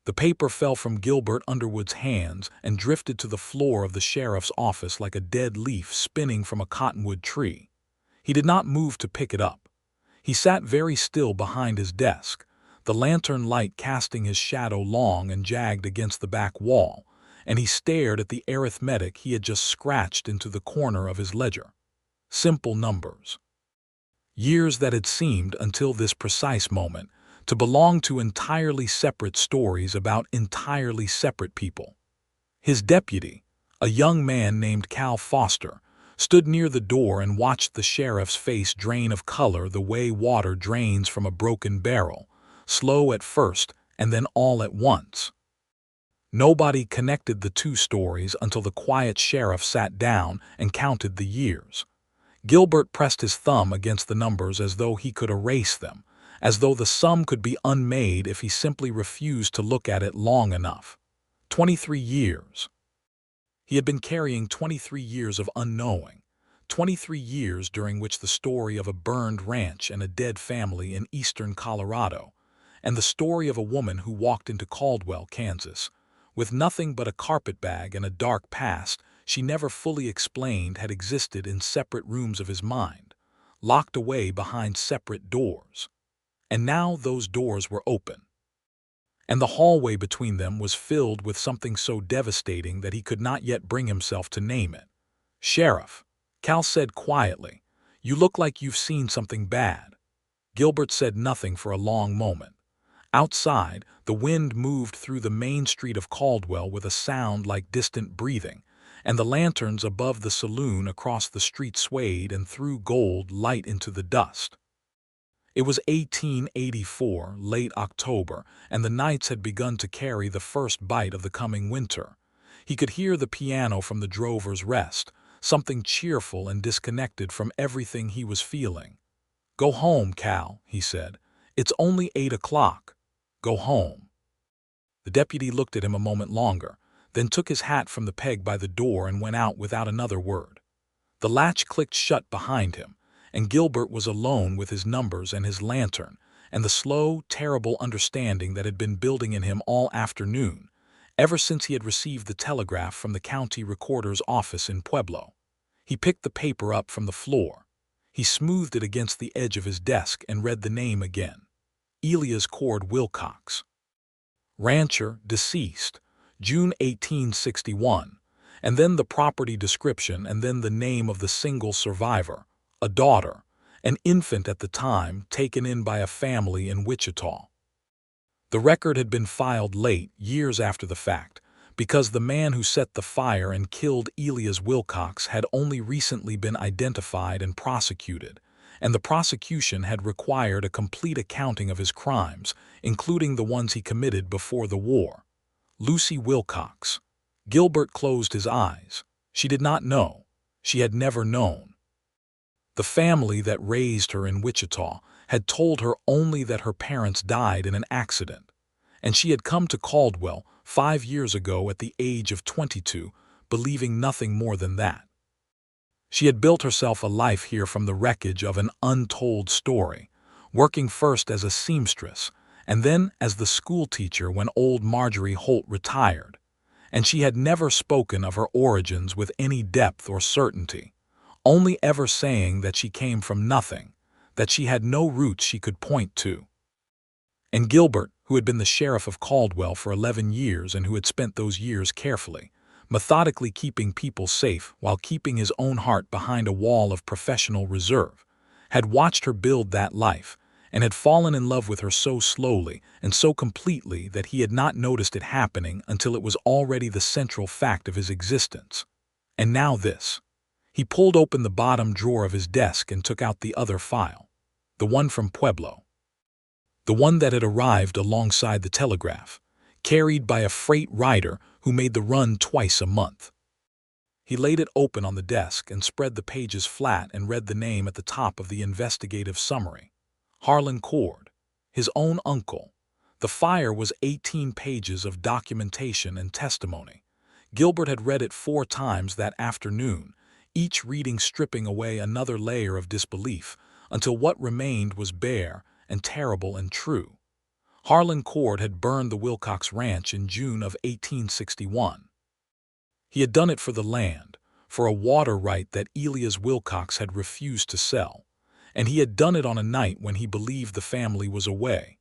The paper fell from Gilbert Underwood's hands and drifted to the floor of the sheriff's office like a dead leaf spinning from a cottonwood tree. He did not move to pick it up. He sat very still behind his desk, the lantern light casting his shadow long and jagged against the back wall, and he stared at the arithmetic he had just scratched into the corner of his ledger. Simple numbers. Years that had seemed, until this precise moment, to belong to entirely separate stories about entirely separate people. His deputy, a young man named Cal Foster, stood near the door and watched the sheriff's face drain of color the way water drains from a broken barrel, slow at first and then all at once. Nobody connected the two stories until the quiet sheriff sat down and counted the years. Gilbert pressed his thumb against the numbers as though he could erase them, as though the sum could be unmade if he simply refused to look at it long enough. 23 years. He had been carrying 23 years of unknowing, 23 years during which the story of a burned ranch and a dead family in eastern Colorado, and the story of a woman who walked into Caldwell, Kansas, with nothing but a carpetbag and a dark past she never fully explained, had existed in separate rooms of his mind, locked away behind separate doors. And now those doors were open, and the hallway between them was filled with something so devastating that he could not yet bring himself to name it. "Sheriff," Cal said quietly, "you look like you've seen something bad." Gilbert said nothing for a long moment. Outside, the wind moved through the main street of Caldwell with a sound like distant breathing, and the lanterns above the saloon across the street swayed and threw gold light into the dust. It was 1884, late October, and the nights had begun to carry the first bite of the coming winter. He could hear the piano from the Drover's Rest, something cheerful and disconnected from everything he was feeling. "Go home, Cal," he said. "It's only 8 o'clock. Go home." The deputy looked at him a moment longer, then took his hat from the peg by the door and went out without another word. The latch clicked shut behind him, and Gilbert was alone with his numbers and his lantern, and the slow, terrible understanding that had been building in him all afternoon, ever since he had received the telegraph from the county recorder's office in Pueblo. He picked the paper up from the floor. He smoothed it against the edge of his desk and read the name again. Elias Cord Wilcox. Rancher, deceased, June 1861, and then the property description and then the name of the single survivor. A daughter, an infant at the time, taken in by a family in Wichita. The record had been filed late, years after the fact, because the man who set the fire and killed Elias Wilcox had only recently been identified and prosecuted, and the prosecution had required a complete accounting of his crimes, including the ones he committed before the war. Lucy Wilcox. Gilbert closed his eyes. She did not know. She had never known. The family that raised her in Wichita had told her only that her parents died in an accident, and she had come to Caldwell 5 years ago at the age of 22, believing nothing more than that. She had built herself a life here from the wreckage of an untold story, working first as a seamstress and then as the schoolteacher when old Marjorie Holt retired, and she had never spoken of her origins with any depth or certainty, only ever saying that she came from nothing, that she had no roots she could point to. And Gilbert, who had been the sheriff of Caldwell for 11 years and who had spent those years carefully, methodically keeping people safe while keeping his own heart behind a wall of professional reserve, had watched her build that life and had fallen in love with her so slowly and so completely that he had not noticed it happening until it was already the central fact of his existence. And now this. He pulled open the bottom drawer of his desk and took out the other file, the one from Pueblo, the one that had arrived alongside the telegraph, carried by a freight rider who made the run twice a month. He laid it open on the desk and spread the pages flat and read the name at the top of the investigative summary. Harlan Cord, his own uncle. The fire was 18 pages of documentation and testimony. Gilbert had read it 4 times that afternoon, each reading stripping away another layer of disbelief, until what remained was bare and terrible and true. Harlan Cord had burned the Wilcox Ranch in June of 1861. He had done it for the land, for a water right that Elias Wilcox had refused to sell, and he had done it on a night when he believed the family was away.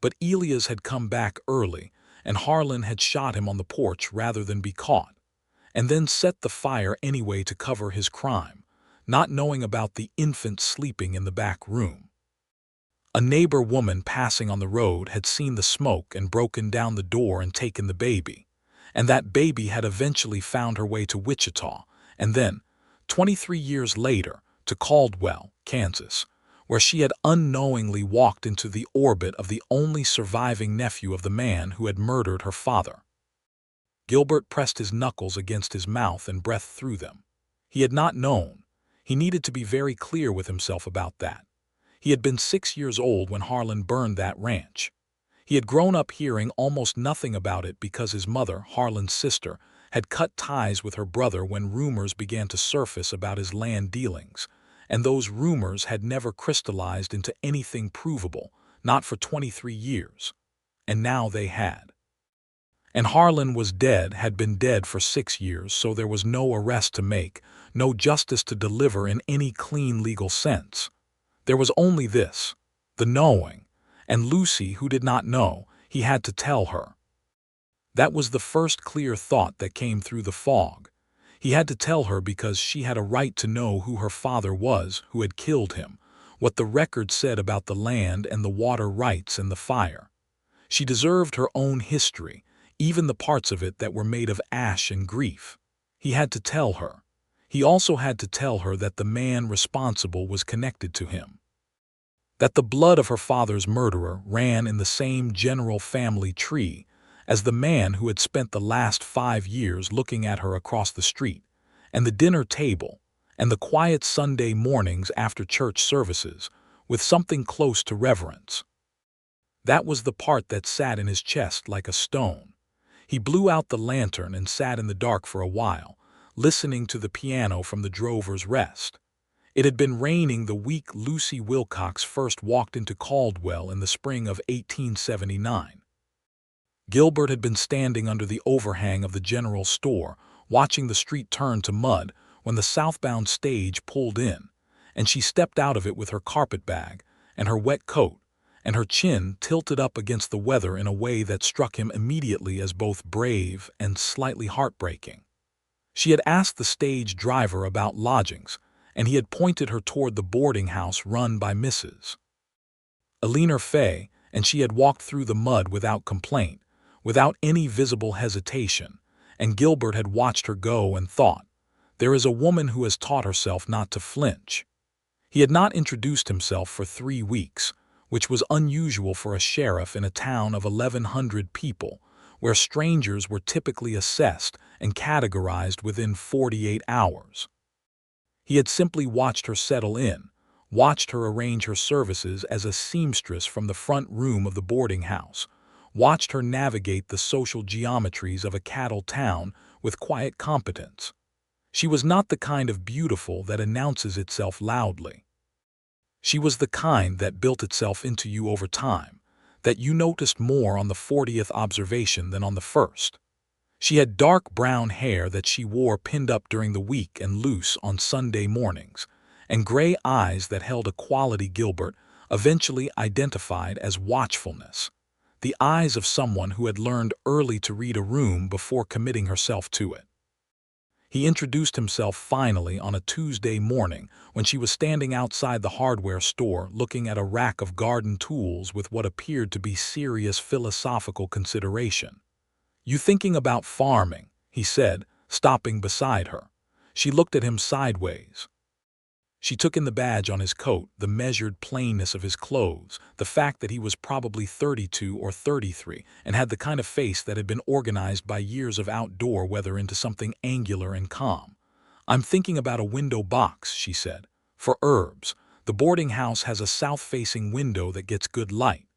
But Elias had come back early, and Harlan had shot him on the porch rather than be caught, and then set the fire anyway to cover his crime, not knowing about the infant sleeping in the back room. A neighbor woman passing on the road had seen the smoke and broken down the door and taken the baby, and that baby had eventually found her way to Wichita, and then, 23 years later, to Caldwell, Kansas, where she had unknowingly walked into the orbit of the only surviving nephew of the man who had murdered her father. Gilbert pressed his knuckles against his mouth and breathed through them. He had not known. He needed to be very clear with himself about that. He had been 6 years old when Harlan burned that ranch. He had grown up hearing almost nothing about it because his mother, Harlan's sister, had cut ties with her brother when rumors began to surface about his land dealings, and those rumors had never crystallized into anything provable, not for 23 years. And now they had. And Harlan was dead, had been dead for 6 years, so there was no arrest to make, no justice to deliver in any clean legal sense. There was only this, the knowing, and Lucy, who did not know, he had to tell her. That was the first clear thought that came through the fog. He had to tell her because she had a right to know who her father was, who had killed him, what the record said about the land and the water rights and the fire. She deserved her own history, even the parts of it that were made of ash and grief. He had to tell her. He also had to tell her that the man responsible was connected to him, that the blood of her father's murderer ran in the same general family tree as the man who had spent the last 5 years looking at her across the street, and the dinner table, and the quiet Sunday mornings after church services, with something close to reverence. That was the part that sat in his chest like a stone. He blew out the lantern and sat in the dark for a while, listening to the piano from the Drover's Rest. It had been raining the week Lucy Wilcox first walked into Caldwell in the spring of 1879. Gilbert had been standing under the overhang of the general store, watching the street turn to mud when the southbound stage pulled in, and she stepped out of it with her carpetbag and her wet coat, and her chin tilted up against the weather in a way that struck him immediately as both brave and slightly heartbreaking. She had asked the stage driver about lodgings, and he had pointed her toward the boarding house run by Mrs. Eleanor Fay, and she had walked through the mud without complaint, without any visible hesitation, and Gilbert had watched her go and thought, there is a woman who has taught herself not to flinch. He had not introduced himself for 3 weeks, which was unusual for a sheriff in a town of 1,100 people, where strangers were typically assessed and categorized within 48 hours. He had simply watched her settle in, watched her arrange her services as a seamstress from the front room of the boarding house, watched her navigate the social geometries of a cattle town with quiet competence. She was not the kind of beautiful that announces itself loudly. She was the kind that built itself into you over time, that you noticed more on the 40th observation than on the first. She had dark brown hair that she wore pinned up during the week and loose on Sunday mornings, and gray eyes that held a quality Gilbert eventually identified as watchfulness, the eyes of someone who had learned early to read a room before committing herself to it. He introduced himself finally on a Tuesday morning when she was standing outside the hardware store looking at a rack of garden tools with what appeared to be serious philosophical consideration. "You thinking about farming?" he said, stopping beside her. She looked at him sideways. She took in the badge on his coat, the measured plainness of his clothes, the fact that he was probably 32 or 33 and had the kind of face that had been organized by years of outdoor weather into something angular and calm. "I'm thinking about a window box," she said, "for herbs. The boarding house has a south-facing window that gets good light."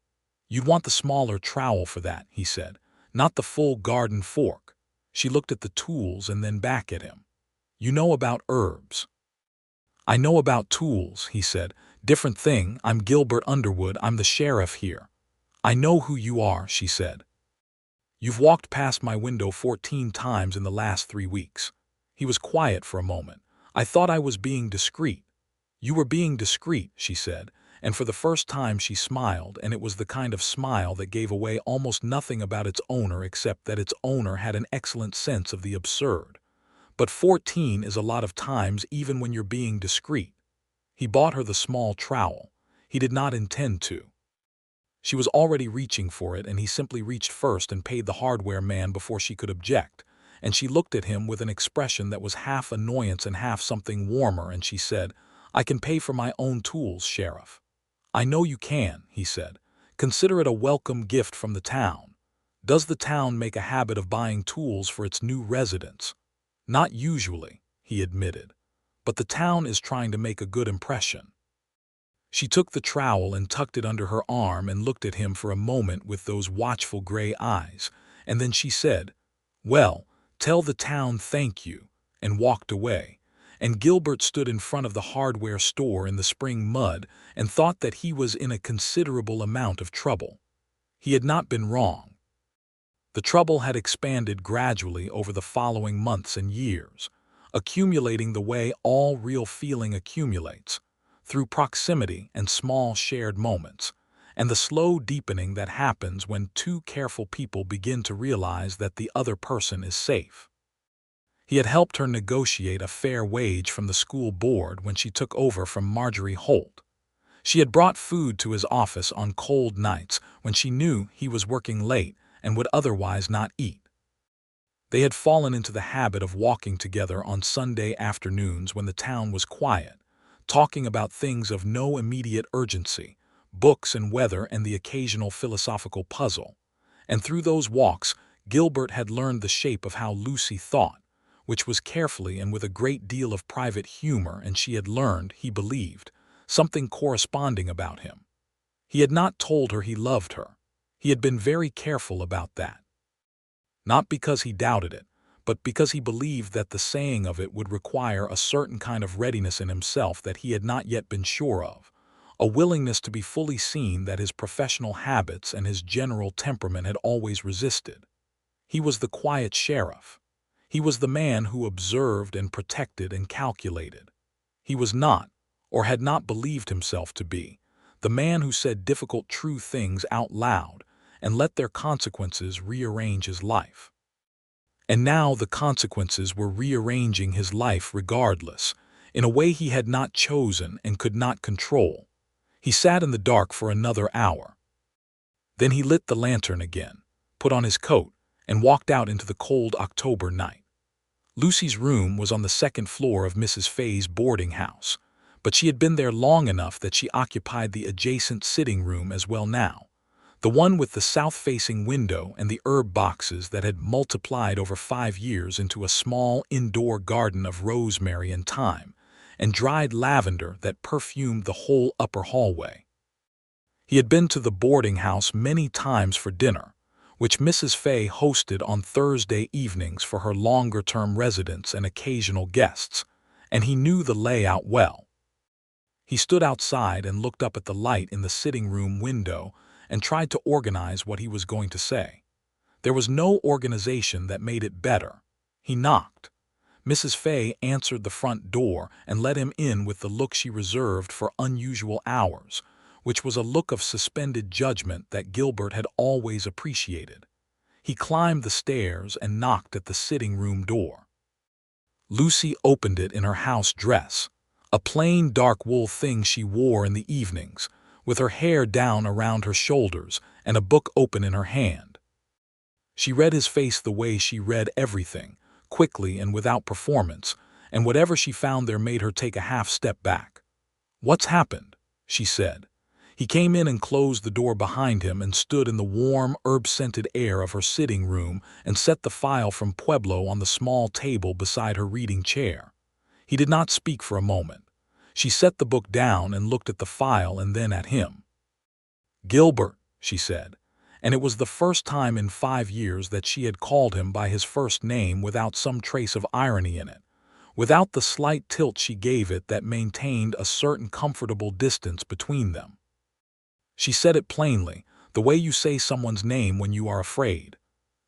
"You'd want the smaller trowel for that," he said, "not the full garden fork." She looked at the tools and then back at him. "You know about herbs." "I know about tools," he said. "Different thing. I'm Gilbert Underwood. I'm the sheriff here." "I know who you are," she said. "You've walked past my window 14 times in the last 3 weeks." He was quiet for a moment. "I thought I was being discreet." "You were being discreet," she said, and for the first time she smiled, and it was the kind of smile that gave away almost nothing about its owner except that its owner had an excellent sense of the absurd. "But 14 is a lot of times even when you're being discreet." He bought her the small trowel. He did not intend to. She was already reaching for it, and he simply reached first and paid the hardware man before she could object. And she looked at him with an expression that was half annoyance and half something warmer, and she said, "I can pay for my own tools, Sheriff." "I know you can," he said. "Consider it a welcome gift from the town." "Does the town make a habit of buying tools for its new residents?" "Not usually," he admitted. "But the town is trying to make a good impression." She took the trowel and tucked it under her arm and looked at him for a moment with those watchful gray eyes, and then she said, "Well, tell the town thank you," and walked away. And Gilbert stood in front of the hardware store in the spring mud and thought that he was in a considerable amount of trouble. He had not been wrong. The trouble had expanded gradually over the following months and years, accumulating the way all real feeling accumulates, through proximity and small shared moments, and the slow deepening that happens when two careful people begin to realize that the other person is safe. He had helped her negotiate a fair wage from the school board when she took over from Marjorie Holt. She had brought food to his office on cold nights when she knew he was working late and would otherwise not eat. They had fallen into the habit of walking together on Sunday afternoons when the town was quiet, talking about things of no immediate urgency, books and weather and the occasional philosophical puzzle. And through those walks, Gilbert had learned the shape of how Lucy thought, which was carefully and with a great deal of private humor, and she had learned, he believed, something corresponding about him. He had not told her he loved her. He had been very careful about that. Not because he doubted it, but because he believed that the saying of it would require a certain kind of readiness in himself that he had not yet been sure of, a willingness to be fully seen that his professional habits and his general temperament had always resisted. He was the quiet sheriff. He was the man who observed and protected and calculated. He was not, or had not believed himself to be, the man who said difficult true things out loud and let their consequences rearrange his life. And now the consequences were rearranging his life regardless, in a way he had not chosen and could not control. He sat in the dark for another hour. Then he lit the lantern again, put on his coat, and walked out into the cold October night. Lucy's room was on the second floor of Mrs. Fay's boarding house, but she had been there long enough that she occupied the adjacent sitting room as well now, the one with the south-facing window and the herb boxes that had multiplied over 5 years into a small indoor garden of rosemary and thyme, and dried lavender that perfumed the whole upper hallway. He had been to the boarding house many times for dinner, which Mrs. Fay hosted on Thursday evenings for her longer-term residents and occasional guests, and he knew the layout well. He stood outside and looked up at the light in the sitting-room window and tried to organize what he was going to say. There was no organization that made it better. He knocked. Mrs. Fay answered the front door and let him in with the look she reserved for unusual hours, which was a look of suspended judgment that Gilbert had always appreciated. He climbed the stairs and knocked at the sitting-room door. Lucy opened it in her house dress, a plain dark wool thing she wore in the evenings, with her hair down around her shoulders and a book open in her hand. She read his face the way she read everything, quickly and without performance, and whatever she found there made her take a half step back. "What's happened?" she said. He came in and closed the door behind him and stood in the warm, herb-scented air of her sitting room and set the file from Pueblo on the small table beside her reading chair. He did not speak for a moment. She set the book down and looked at the file and then at him. "Gilbert," she said, and it was the first time in 5 years that she had called him by his first name without some trace of irony in it, without the slight tilt she gave it that maintained a certain comfortable distance between them. She said it plainly, The way you say someone's name when you are afraid.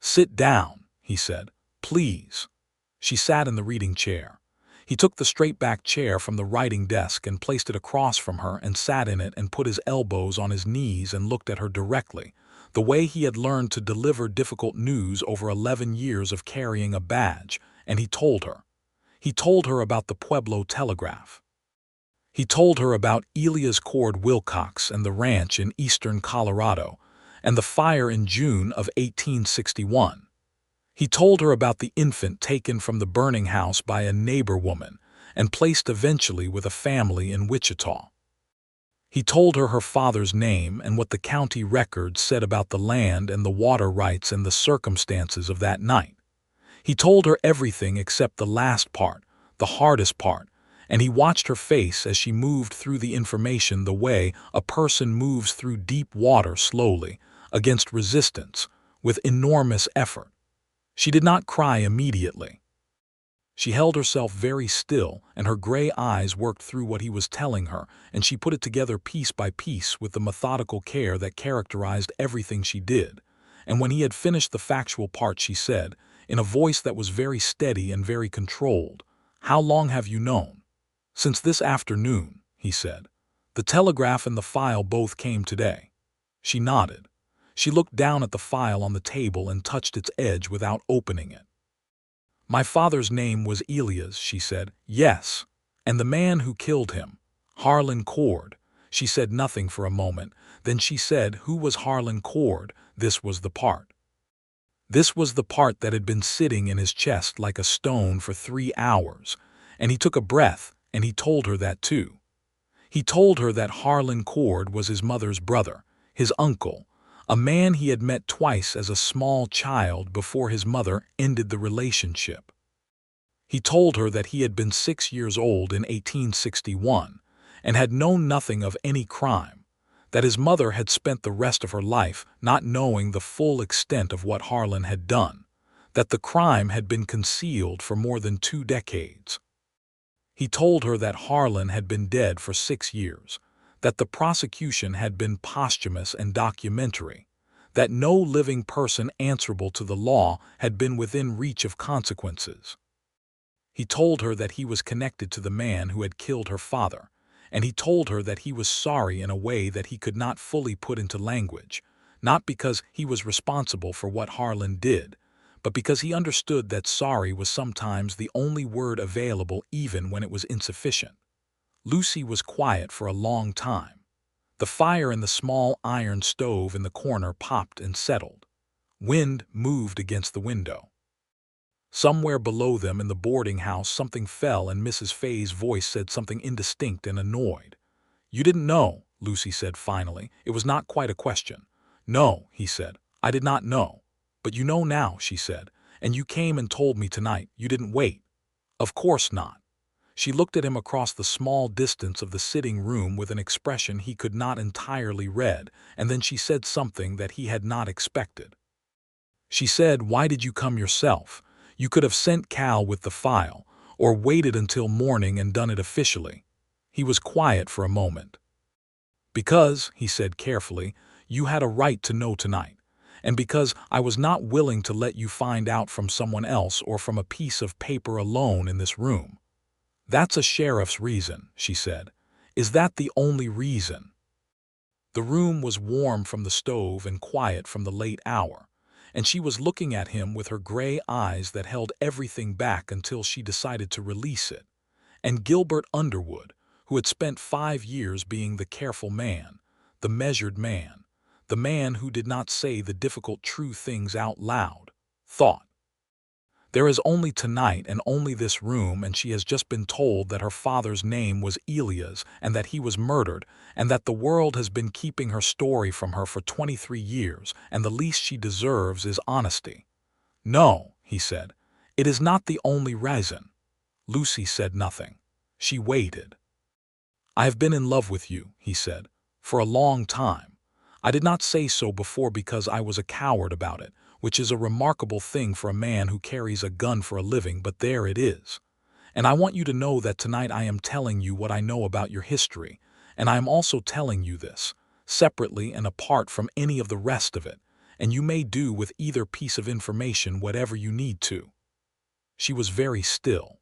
Sit down, he said. Please. She sat in the reading chair. He took the straight-back chair from the writing desk and placed it across from her and sat in it and put his elbows on his knees and looked at her directly, the way he had learned to deliver difficult news over 11 years of carrying a badge, and he told her. He told her about the Pueblo telegraph. He told her about Elias Cord Wilcox and the ranch in eastern Colorado, and the fire in June of 1861. He told her about the infant taken from the burning house by a neighbor woman and placed eventually with a family in Wichita. He told her her father's name and what the county records said about the land and the water rights and the circumstances of that night. He told her everything except the last part, the hardest part, and he watched her face as she moved through the information the way a person moves through deep water slowly, against resistance, with enormous effort. She did not cry immediately. She held herself very still, and her gray eyes worked through what he was telling her, and she put it together piece by piece with the methodical care that characterized everything she did. And when he had finished the factual part, she said, in a voice that was very steady and very controlled, "How long have you known?" "Since this afternoon," he said. "The telegraph and the file both came today." She nodded. She looked down at the file on the table and touched its edge without opening it. "My father's name was Elias," she said. "Yes. And the man who killed him, Harlan Cord." She said nothing for a moment. Then she said, "Who was Harlan Cord?" This was the part. This was the part that had been sitting in his chest like a stone for 3 hours. And he took a breath, and he told her that too. He told her that Harlan Cord was his mother's brother, his uncle, a man he had met twice as a small child before his mother ended the relationship. He told her that he had been 6 years old in 1861 and had known nothing of any crime, that his mother had spent the rest of her life not knowing the full extent of what Harlan had done, that the crime had been concealed for more than 2 decades. He told her that Harlan had been dead for 6 years, that the prosecution had been posthumous and documentary, that no living person answerable to the law had been within reach of consequences. He told her that he was connected to the man who had killed her father, and he told her that he was sorry in a way that he could not fully put into language, not because he was responsible for what Harlan did, but because he understood that sorry was sometimes the only word available even when it was insufficient. Lucy was quiet for a long time. The fire in the small iron stove in the corner popped and settled. Wind moved against the window. Somewhere below them in the boarding house something fell and Mrs. Fay's voice said something indistinct and annoyed. "You didn't know," Lucy said finally. It was not quite a question. "No," he said. "I did not know. But you know now," she said. "And you came and told me tonight. You didn't wait." "Of course not." She looked at him across the small distance of the sitting room with an expression he could not entirely read, and then she said something that he had not expected. She said, "Why did you come yourself? You could have sent Cal with the file, or waited until morning and done it officially." He was quiet for a moment. "Because," he said carefully, "you had a right to know tonight, and because I was not willing to let you find out from someone else or from a piece of paper alone in this room." "That's a sheriff's reason," she said. "Is that the only reason?" The room was warm from the stove and quiet from the late hour, and she was looking at him with her gray eyes that held everything back until she decided to release it. And Gilbert Underwood, who had spent 5 years being the careful man, the measured man, the man who did not say the difficult true things out loud, thought, "There is only tonight and only this room, and she has just been told that her father's name was Elias and that he was murdered, and that the world has been keeping her story from her for 23 years, and the least she deserves is honesty." "No," he said, "it is not the only reason." Lucy said nothing. She waited. "I have been in love with you," he said, "for a long time. I did not say so before because I was a coward about it, which is a remarkable thing for a man who carries a gun for a living, but there it is. And I want you to know that tonight I am telling you what I know about your history, and I am also telling you this, separately and apart from any of the rest of it, and you may do with either piece of information whatever you need to." She was very still.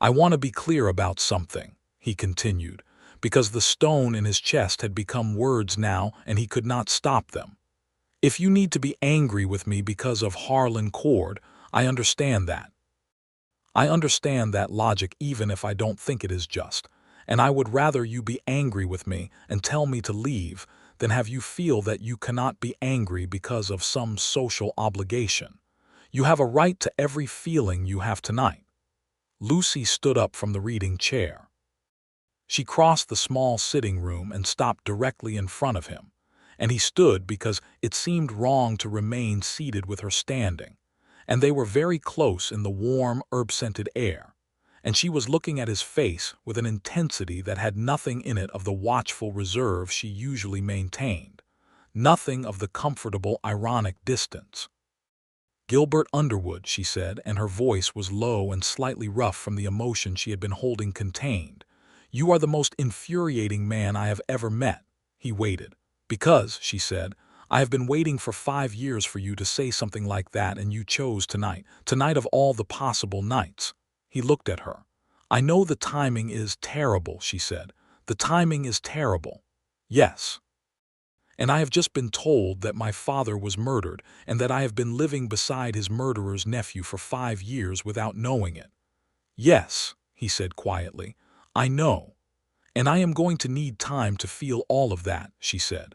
"I want to be clear about something," he continued, because the stone in his chest had become words now and he could not stop them. "If you need to be angry with me because of Harlan Cord, I understand that. I understand that logic even if I don't think it is just, and I would rather you be angry with me and tell me to leave than have you feel that you cannot be angry because of some social obligation. You have a right to every feeling you have tonight." Lucy stood up from the reading chair. She crossed the small sitting room and stopped directly in front of him, and he stood because it seemed wrong to remain seated with her standing, and they were very close in the warm, herb-scented air, and she was looking at his face with an intensity that had nothing in it of the watchful reserve she usually maintained, nothing of the comfortable, ironic distance. "Gilbert Underwood," she said, and her voice was low and slightly rough from the emotion she had been holding contained. "You are the most infuriating man I have ever met." He waited. "Because," she said, "I have been waiting for 5 years for you to say something like that, and you chose tonight of all the possible nights." He looked at her. "I know the timing is terrible," she said. "The timing is terrible." "Yes. And I have just been told that my father was murdered and that I have been living beside his murderer's nephew for 5 years without knowing it." "Yes," he said quietly, "I know. And I am going to need time to feel all of that," she said.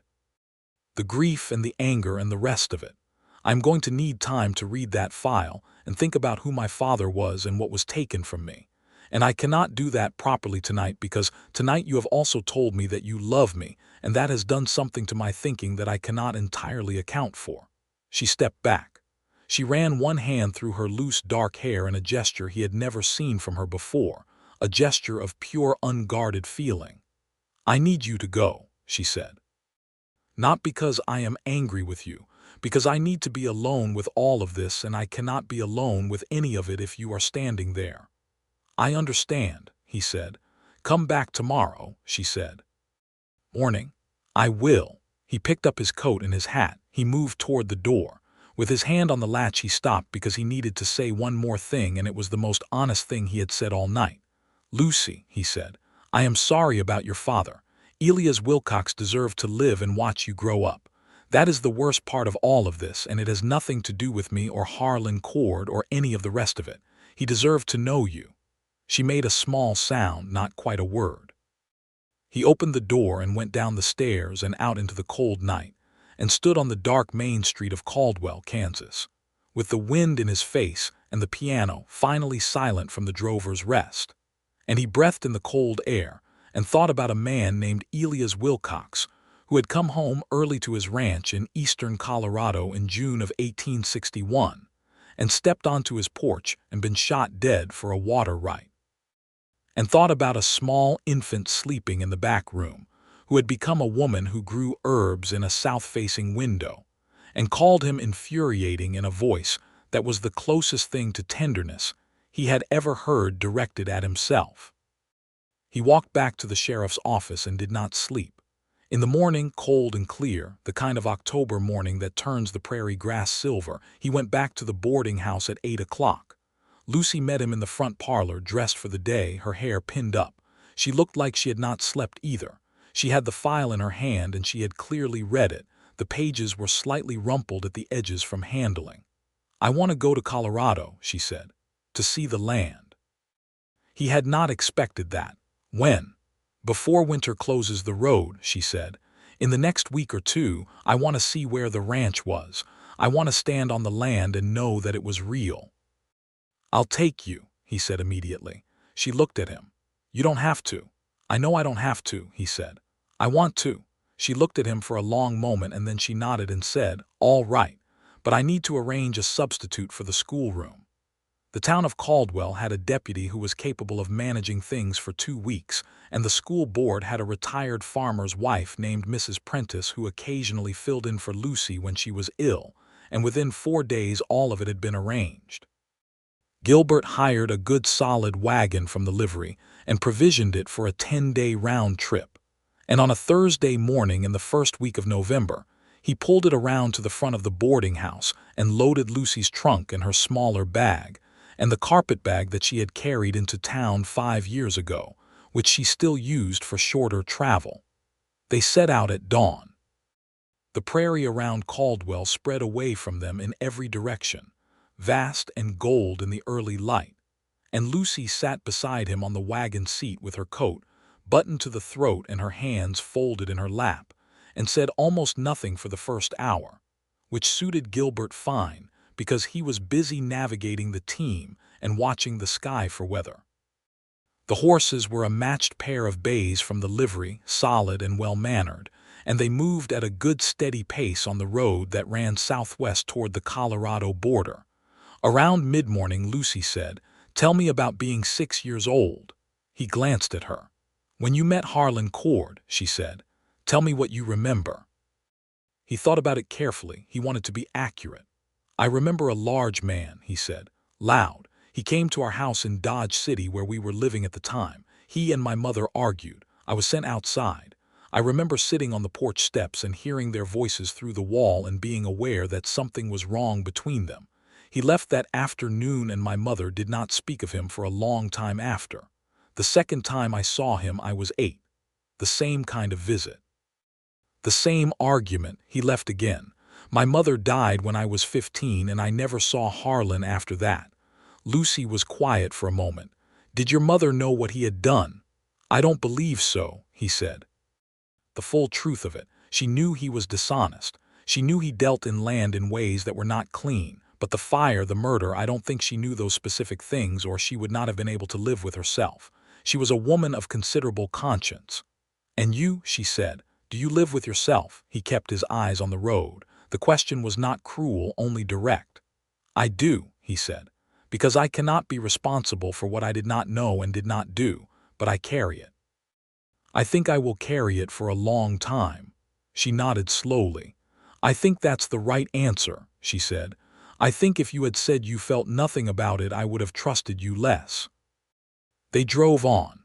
"The grief and the anger and the rest of it. I am going to need time to read that file and think about who my father was and what was taken from me. And I cannot do that properly tonight because tonight you have also told me that you love me, and that has done something to my thinking that I cannot entirely account for." She stepped back. She ran one hand through her loose dark hair in a gesture he had never seen from her before, a gesture of pure unguarded feeling. "I need you to go," she said. "Not because I am angry with you, because I need to be alone with all of this, and I cannot be alone with any of it if you are standing there." "I understand," he said. "Come back tomorrow," she said. "Morning." "I will." He picked up his coat and his hat. He moved toward the door. With his hand on the latch he stopped because he needed to say one more thing, and it was the most honest thing he had said all night. "Lucy," he said, "I am sorry about your father. Elias Wilcox deserved to live and watch you grow up. That is the worst part of all of this, and it has nothing to do with me or Harlan Cord or any of the rest of it. He deserved to know you." She made a small sound, not quite a word. He opened the door and went down the stairs and out into the cold night, and stood on the dark main street of Caldwell, Kansas, with the wind in his face and the piano finally silent from the drover's rest. And he breathed in the cold air and thought about a man named Elias Wilcox, who had come home early to his ranch in eastern Colorado in June of 1861, and stepped onto his porch and been shot dead for a water right. And thought about a small infant sleeping in the back room, who had become a woman who grew herbs in a south-facing window, and called him infuriating in a voice that was the closest thing to tenderness he had ever heard directed at himself. He walked back to the sheriff's office and did not sleep. In the morning, cold and clear, the kind of October morning that turns the prairie grass silver, he went back to the boarding house at 8 o'clock. Lucy met him in the front parlor, dressed for the day, her hair pinned up. She looked like she had not slept either. She had the file in her hand and she had clearly read it. The pages were slightly rumpled at the edges from handling. "I want to go to Colorado," she said, "to see the land." He had not expected that. "When?" "Before winter closes the road," she said. "In the next week or two, I want to see where the ranch was. I want to stand on the land and know that it was real." "I'll take you," he said immediately. She looked at him. "You don't have to." "I know I don't have to," he said. "I want to." She looked at him for a long moment and then she nodded and said, "All right, but I need to arrange a substitute for the schoolroom." The town of Caldwell had a deputy who was capable of managing things for 2 weeks, and the school board had a retired farmer's wife named Mrs. Prentice who occasionally filled in for Lucy when she was ill, and within 4 days all of it had been arranged. Gilbert hired a good solid wagon from the livery and provisioned it for a 10-day round trip, And on a Thursday morning in the first week of November, he pulled it around to the front of the boarding house and loaded Lucy's trunk and her smaller bag, and the carpet bag that she had carried into town 5 years ago, which she still used for shorter travel. They set out at dawn. The prairie around Caldwell spread away from them in every direction, vast and gold in the early light, and Lucy sat beside him on the wagon seat with her coat buttoned to the throat and her hands folded in her lap, and said almost nothing for the first hour, which suited Gilbert fine because he was busy navigating the team and watching the sky for weather. The horses were a matched pair of bays from the livery, solid and well-mannered, and they moved at a good steady pace on the road that ran southwest toward the Colorado border. Around mid-morning, Lucy said, "Tell me about being 6 years old." He glanced at her. "When you met Harlan Cord," she said, "tell me what you remember." He thought about it carefully. He wanted to be accurate. "I remember a large man," he said, loud. "He came to our house in Dodge City where we were living at the time. He and my mother argued. I was sent outside. I remember sitting on the porch steps and hearing their voices through the wall and being aware that something was wrong between them. He left that afternoon and my mother did not speak of him for a long time after. The second time I saw him I was 8. The same kind of visit. The same argument. He left again. My mother died when I was 15 and I never saw Harlan after that." Lucy was quiet for a moment. "Did your mother know what he had done?" "I don't believe so," he said. The full truth of it. She knew he was dishonest. She knew he dealt in land in ways that were not clean. But the fire, the murder, I don't think she knew those specific things or she would not have been able to live with herself. She was a woman of considerable conscience. "And you," she said, "do you live with yourself?" He kept his eyes on the road. The question was not cruel, only direct. "I do," he said, "because I cannot be responsible for what I did not know and did not do, but I carry it. I think I will carry it for a long time." She nodded slowly. "I think that's the right answer," she said. "I think if you had said you felt nothing about it, I would have trusted you less." They drove on.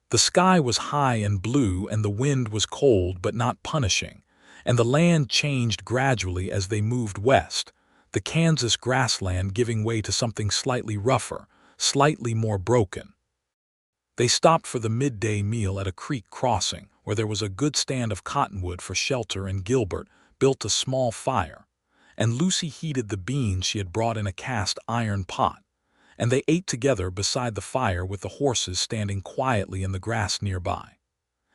The sky was high and blue and the wind was cold but not punishing, and the land changed gradually as they moved west, the Kansas grassland giving way to something slightly rougher, slightly more broken. They stopped for the midday meal at a creek crossing where there was a good stand of cottonwood for shelter, and Gilbert built a small fire, and Lucy heated the beans she had brought in a cast iron pot, and they ate together beside the fire with the horses standing quietly in the grass nearby.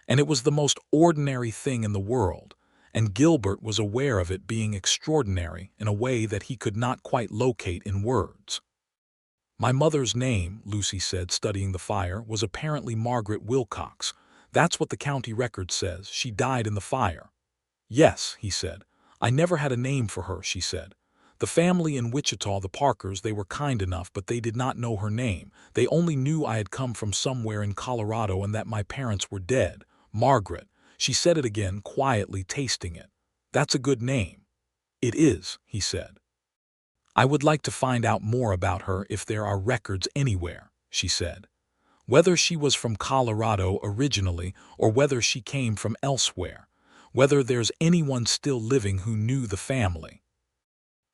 And it was the most ordinary thing in the world, and Gilbert was aware of it being extraordinary in a way that he could not quite locate in words. "My mother's name," Lucy said, studying the fire, "was apparently Margaret Wilcox. That's what the county record says. She died in the fire." "Yes," he said. "I never had a name for her," she said. "The family in Wichita, the Parkers, they were kind enough, but they did not know her name. They only knew I had come from somewhere in Colorado and that my parents were dead. Margaret." She said it again, quietly tasting it. "That's a good name." "It is," he said. "I would like to find out more about her if there are records anywhere," she said. "Whether she was from Colorado originally or whether she came from elsewhere. Whether there's anyone still living who knew the family.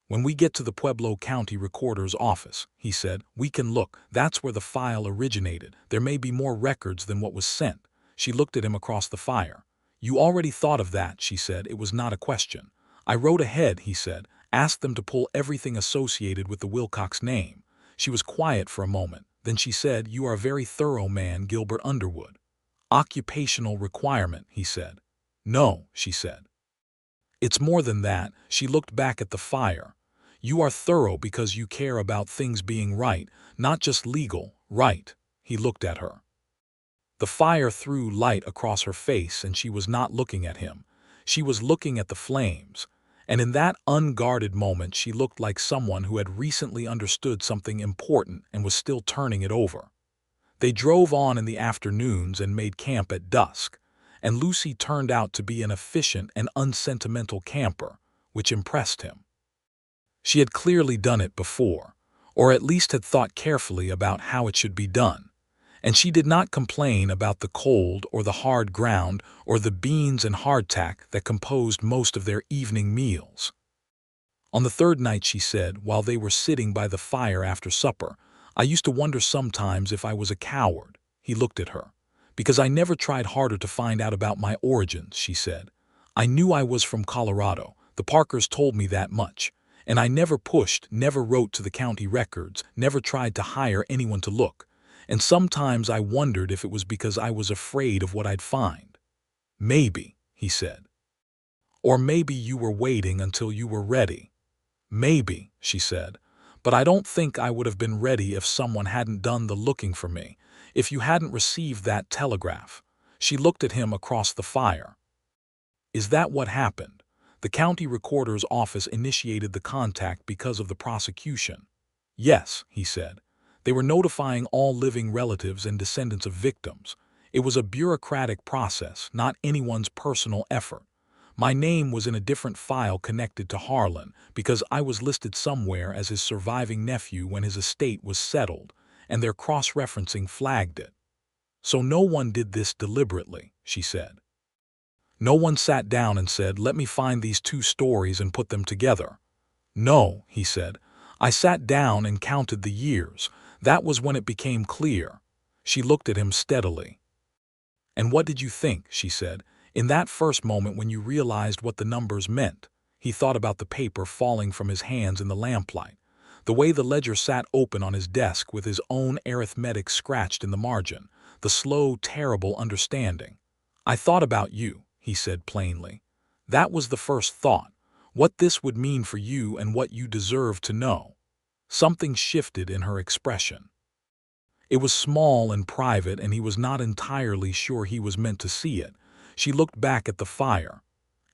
When we get to the Pueblo County Recorder's office," he said, "we can look. That's where the file originated. There may be more records than what was sent." She looked at him across the fire. "You already thought of that," she said. "It was not a question." "I wrote ahead," he said, "asked them to pull everything associated with the Wilcox name." She was quiet for a moment. Then she said, "You are a very thorough man, Gilbert Underwood." "Occupational requirement," he said. "No," she said. "It's more than that." She looked back at the fire. "You are thorough because you care about things being right, not just legal, right." He looked at her. The fire threw light across her face and she was not looking at him. She was looking at the flames. And in that unguarded moment she looked like someone who had recently understood something important and was still turning it over. They drove on in the afternoons and made camp at dusk, and Lucy turned out to be an efficient and unsentimental camper, which impressed him. She had clearly done it before, or at least had thought carefully about how it should be done, And she did not complain about the cold or the hard ground or the beans and hardtack that composed most of their evening meals. On the third night, she said, while they were sitting by the fire after supper, "I used to wonder sometimes if I was a coward." He looked at her. "Because I never tried harder to find out about my origins," she said. "I knew I was from Colorado. The Parkers told me that much. And I never pushed, never wrote to the county records, never tried to hire anyone to look. And sometimes I wondered if it was because I was afraid of what I'd find." "Maybe," he said. "Or maybe you were waiting until you were ready." "Maybe," she said. "But I don't think I would have been ready if someone hadn't done the looking for me, if you hadn't received that telegraph." She looked at him across the fire. "Is that what happened? The county recorder's office initiated the contact because of the prosecution." "Yes," he said. "They were notifying all living relatives and descendants of victims. It was a bureaucratic process, not anyone's personal effort. My name was in a different file connected to Harlan because I was listed somewhere as his surviving nephew when his estate was settled, and their cross-referencing flagged it. So no one did this deliberately," she said. "No one sat down and said, 'Let me find these two stories and put them together.'" "No," he said. "I sat down and counted the years. That was when it became clear." She looked at him steadily. "And what did you think?" she said. "In that first moment when you realized what the numbers meant." He thought about the paper falling from his hands in the lamplight, the way the ledger sat open on his desk with his own arithmetic scratched in the margin, the slow, terrible understanding. "I thought about you," he said plainly. "That was the first thought, what this would mean for you and what you deserve to know." Something shifted in her expression. It was small and private, and he was not entirely sure he was meant to see it. She looked back at the fire.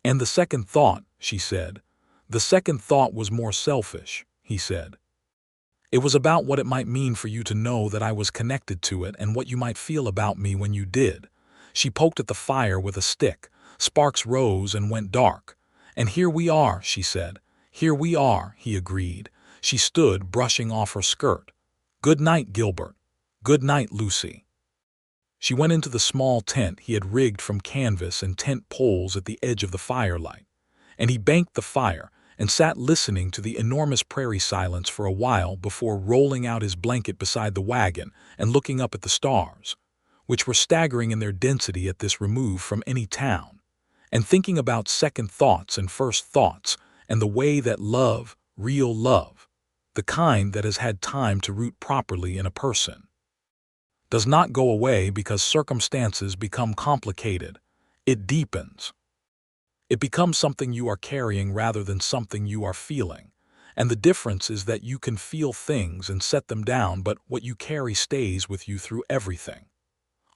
"And the second thought," she said. "The second thought was more selfish," he said. "It was about what it might mean for you to know that I was connected to it and what you might feel about me when you did." She poked at the fire with a stick. Sparks rose and went dark. "And here we are," she said. "Here we are," he agreed. She stood, brushing off her skirt. "Good night, Gilbert." "Good night, Lucy." She went into the small tent he had rigged from canvas and tent poles at the edge of the firelight, and he banked the fire and sat listening to the enormous prairie silence for a while before rolling out his blanket beside the wagon and looking up at the stars, which were staggering in their density at this remove from any town, and thinking about second thoughts and first thoughts and the way that love, real love, the kind that has had time to root properly in a person, does not go away because circumstances become complicated. It deepens. It becomes something you are carrying rather than something you are feeling. And the difference is that you can feel things and set them down, but what you carry stays with you through everything.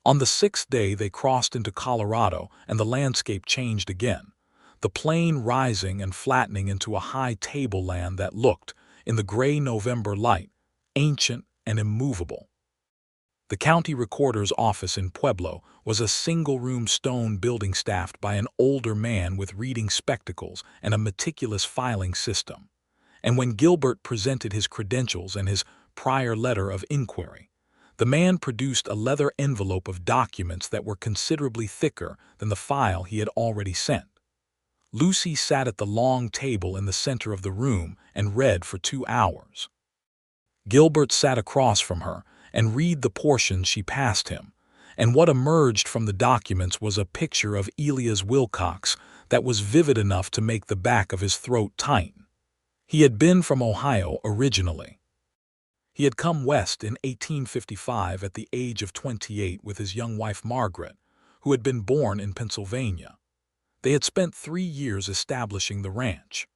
On the sixth day they crossed into Colorado, and the landscape changed again, the plain rising and flattening into a high tableland that looked, in the gray November light, ancient and immovable. The county recorder's office in Pueblo was a single-room stone building staffed by an older man with reading spectacles and a meticulous filing system. And when Gilbert presented his credentials and his prior letter of inquiry, the man produced a leather envelope of documents that were considerably thicker than the file he had already sent. Lucy sat at the long table in the center of the room and read for 2 hours. Gilbert sat across from her and read the portions she passed him, and what emerged from the documents was a picture of Elias Wilcox that was vivid enough to make the back of his throat tighten. He had been from Ohio originally. He had come west in 1855 at the age of 28 with his young wife Margaret, who had been born in Pennsylvania. They had spent 3 years establishing the ranch.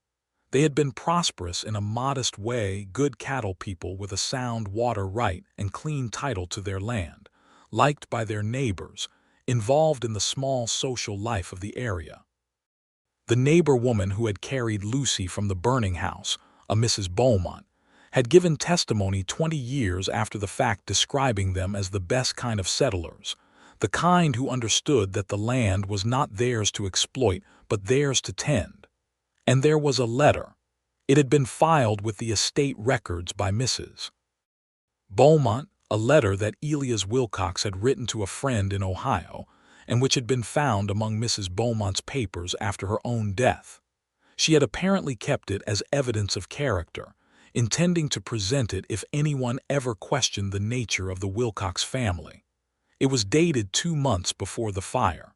They had been prosperous in a modest way, good cattle people with a sound water right and clean title to their land, liked by their neighbors, involved in the small social life of the area. The neighbor woman who had carried Lucy from the burning house, a Mrs. Beaumont, had given testimony 20 years after the fact describing them as the best kind of settlers, the kind who understood that the land was not theirs to exploit but theirs to tend. And there was a letter. It had been filed with the estate records by Mrs. Beaumont, a letter that Elias Wilcox had written to a friend in Ohio, and which had been found among Mrs. Beaumont's papers after her own death. She had apparently kept it as evidence of character, intending to present it if anyone ever questioned the nature of the Wilcox family. It was dated 2 months before the fire.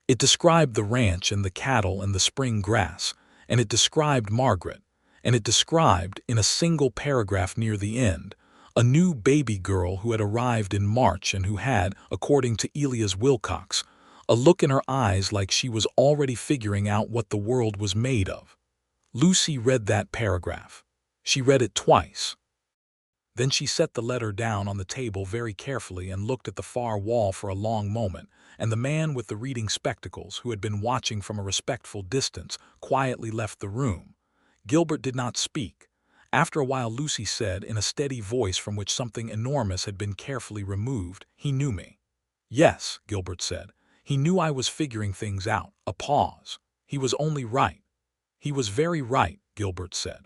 It described the ranch and the cattle and the spring grass, and it described Margaret, and it described, in a single paragraph near the end, a new baby girl who had arrived in March and who had, according to Elias Wilcox, a look in her eyes like she was already figuring out what the world was made of. Lucy read that paragraph. She read it twice. Then she set the letter down on the table very carefully and looked at the far wall for a long moment, and the man with the reading spectacles, who had been watching from a respectful distance, quietly left the room. Gilbert did not speak. After a while Lucy said, in a steady voice from which something enormous had been carefully removed, "He knew me." "Yes," Gilbert said. "He knew I was figuring things out." A pause. "He was only right." "He was very right," Gilbert said.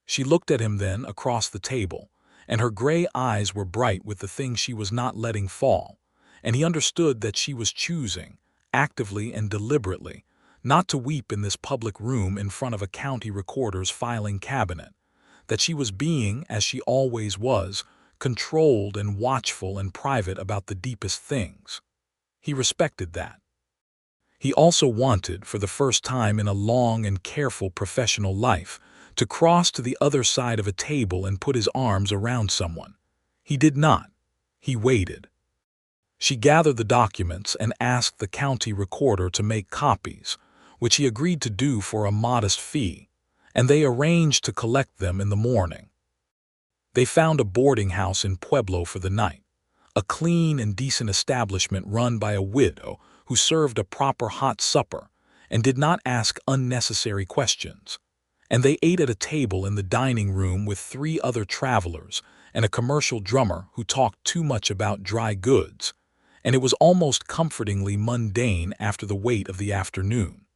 She looked at him then across the table, and her gray eyes were bright with the thing she was not letting fall, and he understood that she was choosing, actively and deliberately, not to weep in this public room in front of a county recorder's filing cabinet, that she was being, as she always was, controlled and watchful and private about the deepest things. He respected that. He also wanted, for the first time in a long and careful professional life, to cross to the other side of a table and put his arms around someone. He did not. He waited. She gathered the documents and asked the county recorder to make copies, which he agreed to do for a modest fee, and they arranged to collect them in the morning. They found a boarding house in Pueblo for the night, a clean and decent establishment run by a widow who served a proper hot supper and did not ask unnecessary questions. And they ate at a table in the dining room with 3 other travelers and a commercial drummer who talked too much about dry goods, and it was almost comfortingly mundane after the weight of the afternoon.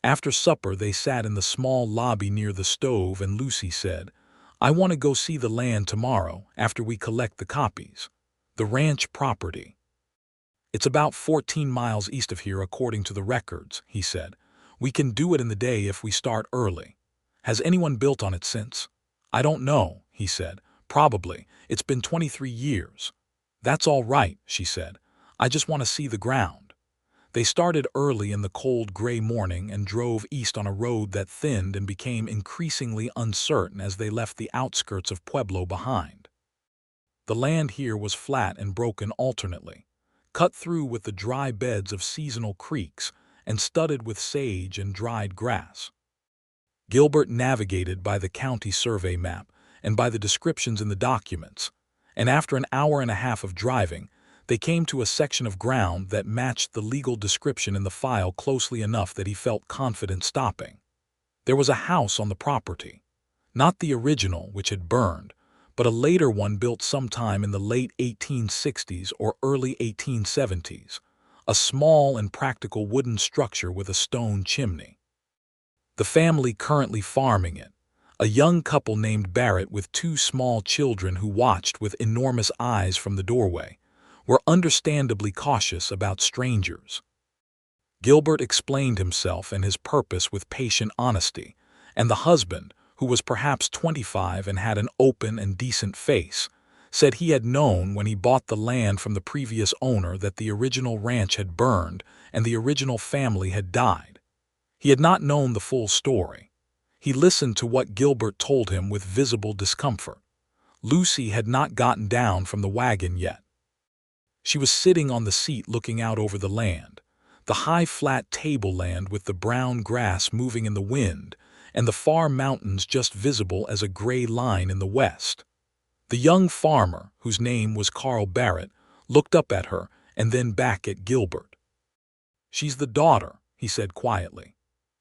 After supper they sat in the small lobby near the stove, and Lucy said, "I want to go see the land tomorrow after we collect the copies. The ranch property. It's about 14 miles east of here according to the records," he said. "We can do it in the day if we start early. Has anyone built on it since?" "I don't know," he said. "Probably. It's been 23 years. "That's all right," she said. "I just want to see the ground." They started early in the cold gray morning and drove east on a road that thinned and became increasingly uncertain as they left the outskirts of Pueblo behind. The land here was flat and broken alternately, cut through with the dry beds of seasonal creeks and studded with sage and dried grass. Gilbert navigated by the county survey map and by the descriptions in the documents, and after an hour and a half of driving, they came to a section of ground that matched the legal description in the file closely enough that he felt confident stopping. There was a house on the property, not the original which had burned, but a later one built sometime in the late 1860s or early 1870s, a small and practical wooden structure with a stone chimney. The family currently farming it, a young couple named Barrett with 2 small children who watched with enormous eyes from the doorway, were understandably cautious about strangers. Gilbert explained himself and his purpose with patient honesty, and the husband, who was perhaps 25 and had an open and decent face, said he had known when he bought the land from the previous owner that the original ranch had burned and the original family had died. He had not known the full story. He listened to what Gilbert told him with visible discomfort. Lucy had not gotten down from the wagon yet. She was sitting on the seat looking out over the land, the high flat tableland with the brown grass moving in the wind, and the far mountains just visible as a gray line in the west. The young farmer, whose name was Carl Barrett, looked up at her and then back at Gilbert. "She's the daughter," he said quietly.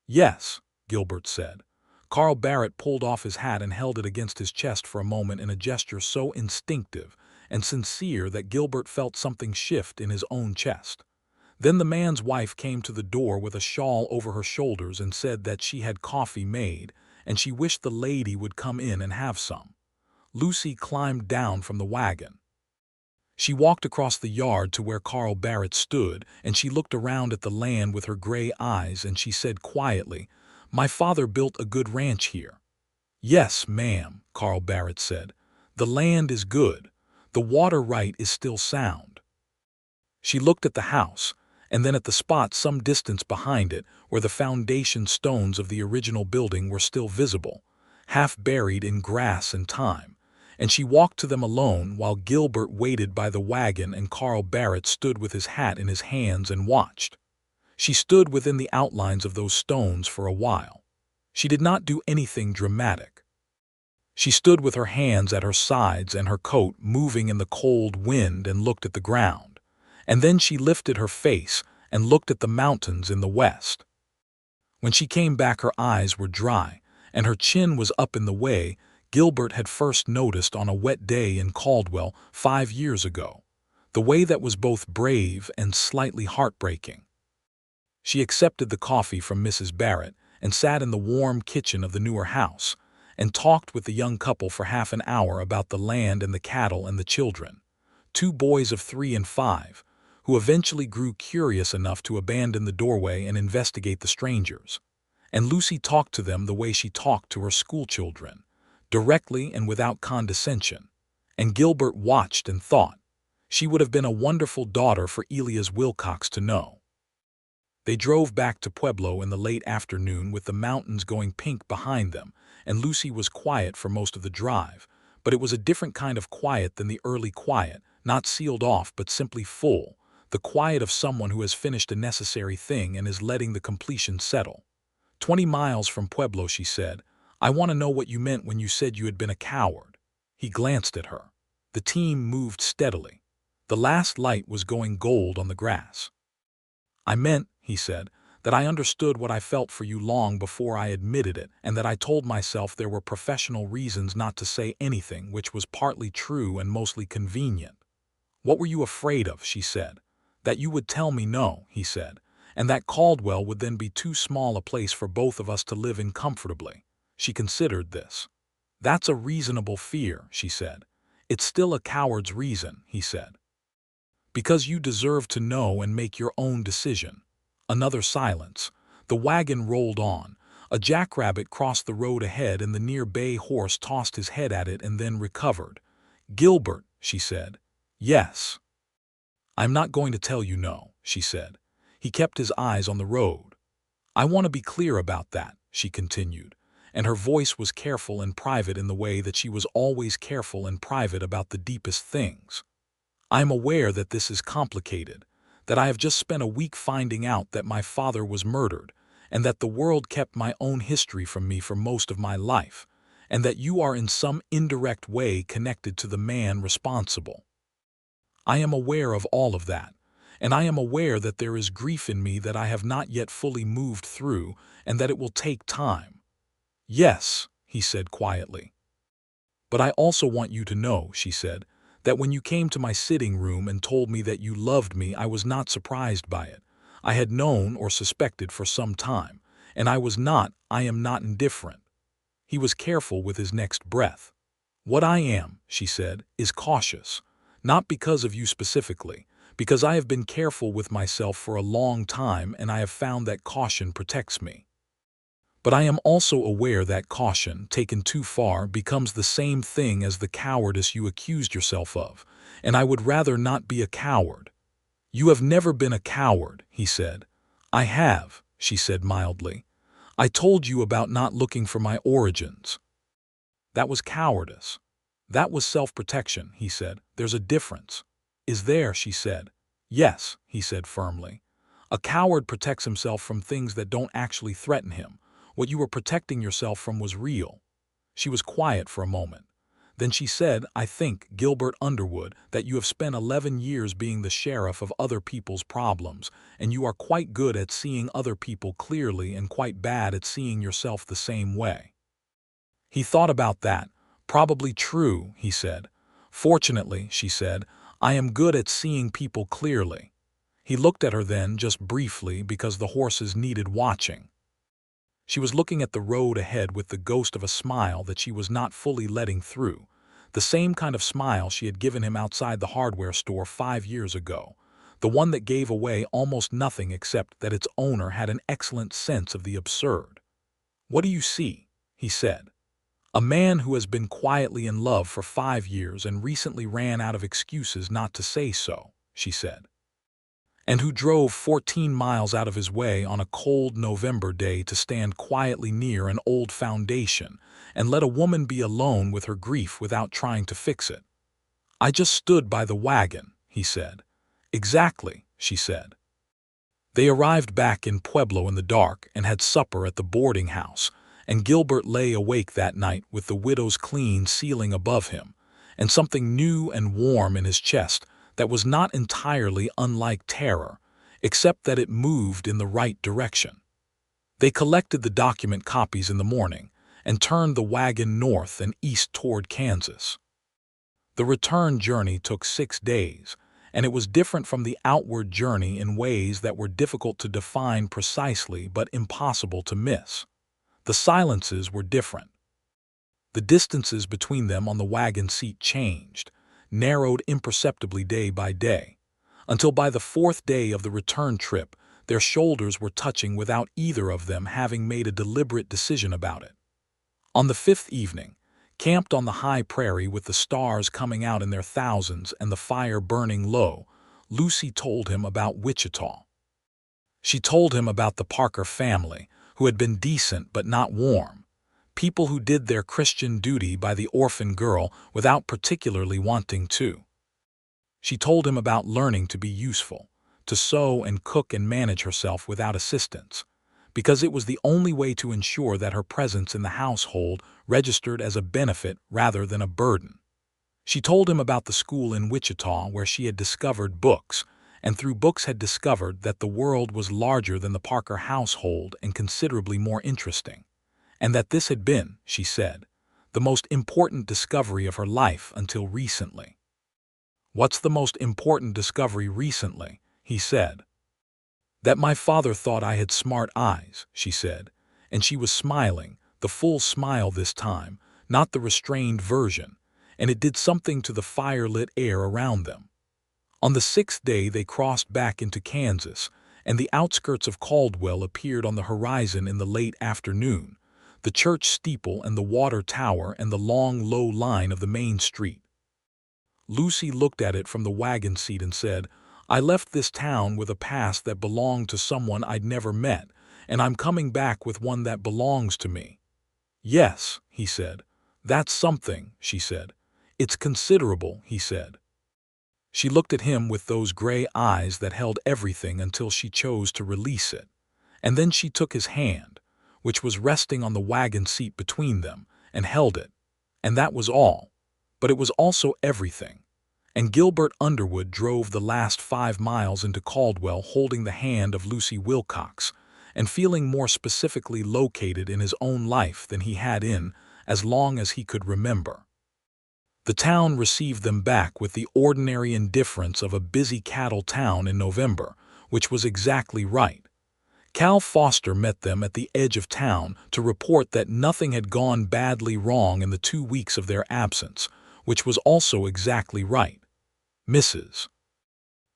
"Yes," Gilbert said. Carl Barrett pulled off his hat and held it against his chest for a moment in a gesture so instinctive and sincere that Gilbert felt something shift in his own chest. Then the man's wife came to the door with a shawl over her shoulders and said that she had coffee made and she wished the lady would come in and have some. Lucy climbed down from the wagon. She walked across the yard to where Carl Barrett stood, and she looked around at the land with her gray eyes, and she said quietly, "My father built a good ranch here." "Yes, ma'am," Carl Barrett said. "The land is good. The water right is still sound." She looked at the house, and then at the spot some distance behind it where the foundation stones of the original building were still visible, half buried in grass and thyme, and she walked to them alone while Gilbert waited by the wagon and Carl Barrett stood with his hat in his hands and watched. She stood within the outlines of those stones for a while. She did not do anything dramatic. She stood with her hands at her sides and her coat moving in the cold wind and looked at the ground. And then she lifted her face and looked at the mountains in the west. When she came back, her eyes were dry, and her chin was up in the way Gilbert had first noticed on a wet day in Caldwell 5 years ago, the way that was both brave and slightly heartbreaking. She accepted the coffee from Mrs. Barrett and sat in the warm kitchen of the newer house and talked with the young couple for half an hour about the land and the cattle and the children, 2 boys of 3 and 5, who eventually grew curious enough to abandon the doorway and investigate the strangers. And Lucy talked to them the way she talked to her schoolchildren, directly and without condescension. And Gilbert watched and thought, she would have been a wonderful daughter for Elias Wilcox to know. They drove back to Pueblo in the late afternoon with the mountains going pink behind them, and Lucy was quiet for most of the drive, but it was a different kind of quiet than the early quiet, not sealed off but simply full, the quiet of someone who has finished a necessary thing and is letting the completion settle. 20 miles from Pueblo, she said, "I want to know what you meant when you said you had been a coward." He glanced at her. The team moved steadily. The last light was going gold on the grass. "I meant," he said, "that I understood what I felt for you long before I admitted it, and that I told myself there were professional reasons not to say anything, which was partly true and mostly convenient." "What were you afraid of?" she said. "That you would tell me no," he said, "and that Caldwell would then be too small a place for both of us to live in comfortably." She considered this. "That's a reasonable fear," she said. "It's still a coward's reason," he said. "Because you deserve to know and make your own decision." Another silence. The wagon rolled on. A jackrabbit crossed the road ahead and the near bay horse tossed his head at it and then recovered. "Gilbert," she said. "Yes." "I'm not going to tell you no," she said. He kept his eyes on the road. "I want to be clear about that," she continued, and her voice was careful and private in the way that she was always careful and private about the deepest things. "I am aware that this is complicated, that I have just spent a week finding out that my father was murdered, and that the world kept my own history from me for most of my life, and that you are in some indirect way connected to the man responsible. I am aware of all of that, and I am aware that there is grief in me that I have not yet fully moved through, and that it will take time." "Yes," he said quietly. "But I also want you to know," she said, "that when you came to my sitting room and told me that you loved me, I was not surprised by it. I had known or suspected for some time, and I am not indifferent." He was careful with his next breath. "What I am," she said, "is cautious. Not because of you specifically, because I have been careful with myself for a long time and I have found that caution protects me. But I am also aware that caution, taken too far, becomes the same thing as the cowardice you accused yourself of, and I would rather not be a coward." "You have never been a coward," he said. "I have," she said mildly. "I told you about not looking for my origins." "That was cowardice." "That was self-protection," he said. "There's a difference." "Is there?" she said. "Yes," he said firmly. "A coward protects himself from things that don't actually threaten him. What you were protecting yourself from was real." She was quiet for a moment. Then she said, "I think, Gilbert Underwood, that you have spent 11 years being the sheriff of other people's problems, and you are quite good at seeing other people clearly and quite bad at seeing yourself the same way." He thought about that. "Probably true," he said. "Fortunately," she said, "I am good at seeing people clearly." He looked at her then, just briefly, because the horses needed watching. She was looking at the road ahead with the ghost of a smile that she was not fully letting through. the same kind of smile she had given him outside the hardware store 5 years ago, the one that gave away almost nothing except that its owner had an excellent sense of the absurd. "What do you see?" he said. "A man who has been quietly in love for 5 years and recently ran out of excuses not to say so," she said. "And who drove 14 miles out of his way on a cold November day to stand quietly near an old foundation and let a woman be alone with her grief without trying to fix it." "I just stood by the wagon," he said. "Exactly," she said. They arrived back in Pueblo in the dark and had supper at the boarding house, and Gilbert lay awake that night with the widow's clean ceiling above him, and something new and warm in his chest that was not entirely unlike terror, except that it moved in the right direction. They collected the document copies in the morning and turned the wagon north and east toward Kansas. The return journey took 6 days, and it was different from the outward journey in ways that were difficult to define precisely but impossible to miss. The silences were different. The distances between them on the wagon seat changed, narrowed imperceptibly day by day, until by the 4th day of the return trip their shoulders were touching without either of them having made a deliberate decision about it. On the 5th evening, camped on the high prairie with the stars coming out in their thousands and the fire burning low, Lucy told him about Wichita. She told him about the Parker family, who had been decent but not warm, people who did their Christian duty by the orphan girl without particularly wanting to. She told him about learning to be useful, to sew and cook and manage herself without assistance, because it was the only way to ensure that her presence in the household registered as a benefit rather than a burden. She told him about the school in Wichita where she had discovered books, and through books had discovered that the world was larger than the Parker household and considerably more interesting, and that this had been, she said, the most important discovery of her life until recently. "What's the most important discovery recently?" he said. "That my father thought I had smart eyes," she said, and she was smiling, the full smile this time, not the restrained version, and it did something to the fire-lit air around them. On the 6th day they crossed back into Kansas, and the outskirts of Caldwell appeared on the horizon in the late afternoon, the church steeple and the water tower and the long, low line of the main street. Lucy looked at it from the wagon seat and said, "I left this town with a past that belonged to someone I'd never met, and I'm coming back with one that belongs to me." "Yes," he said. "That's something," she said. "It's considerable," he said. She looked at him with those gray eyes that held everything until she chose to release it, and then she took his hand, which was resting on the wagon seat between them, and held it, and that was all, but it was also everything. And Gilbert Underwood drove the last 5 miles into Caldwell holding the hand of Lucy Wilcox, and feeling more specifically located in his own life than he had in as long as he could remember. The town received them back with the ordinary indifference of a busy cattle town in November, which was exactly right. Cal Foster met them at the edge of town to report that nothing had gone badly wrong in the 2 weeks of their absence, which was also exactly right. Mrs.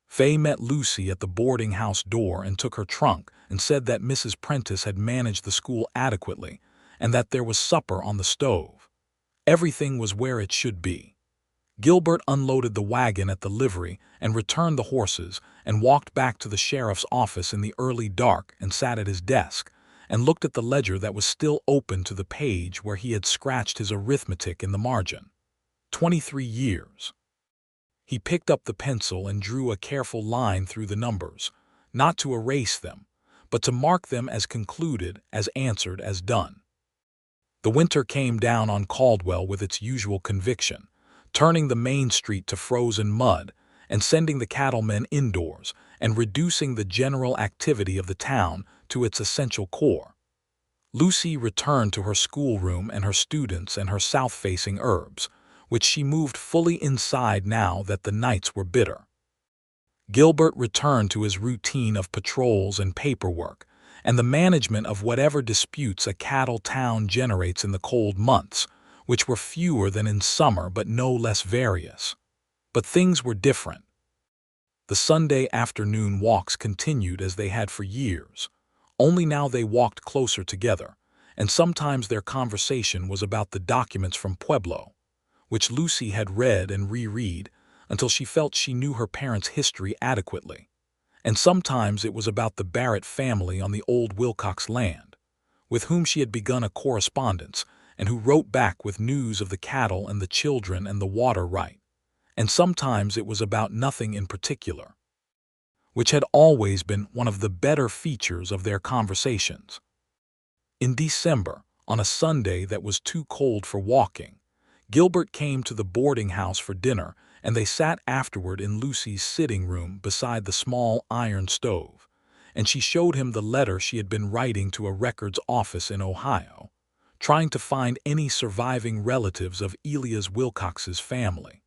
Fay met Lucy at the boarding house door and took her trunk and said that Mrs. Prentice had managed the school adequately and that there was supper on the stove. Everything was where it should be. Gilbert unloaded the wagon at the livery and returned the horses and walked back to the sheriff's office in the early dark and sat at his desk and looked at the ledger that was still open to the page where he had scratched his arithmetic in the margin. 23 years. He picked up the pencil and drew a careful line through the numbers, not to erase them, but to mark them as concluded, as answered, as done. The winter came down on Caldwell with its usual conviction, turning the main street to frozen mud and sending the cattlemen indoors and reducing the general activity of the town to its essential core. Lucy returned to her schoolroom and her students and her south-facing herbs, which she moved fully inside now that the nights were bitter. Gilbert returned to his routine of patrols and paperwork, and the management of whatever disputes a cattle town generates in the cold months, which were fewer than in summer but no less various. But things were different. The Sunday afternoon walks continued as they had for years, only now they walked closer together, and sometimes their conversation was about the documents from Pueblo, which Lucy had read and reread until she felt she knew her parents' history adequately, and sometimes it was about the Barrett family on the old Wilcox land, with whom she had begun a correspondence and who wrote back with news of the cattle and the children and the water right, and sometimes it was about nothing in particular, which had always been one of the better features of their conversations. In December, on a Sunday that was too cold for walking, Gilbert came to the boarding house for dinner, and they sat afterward in Lucy's sitting room beside the small iron stove, and she showed him the letter she had been writing to a records office in Ohio, trying to find any surviving relatives of Elias Wilcox's family.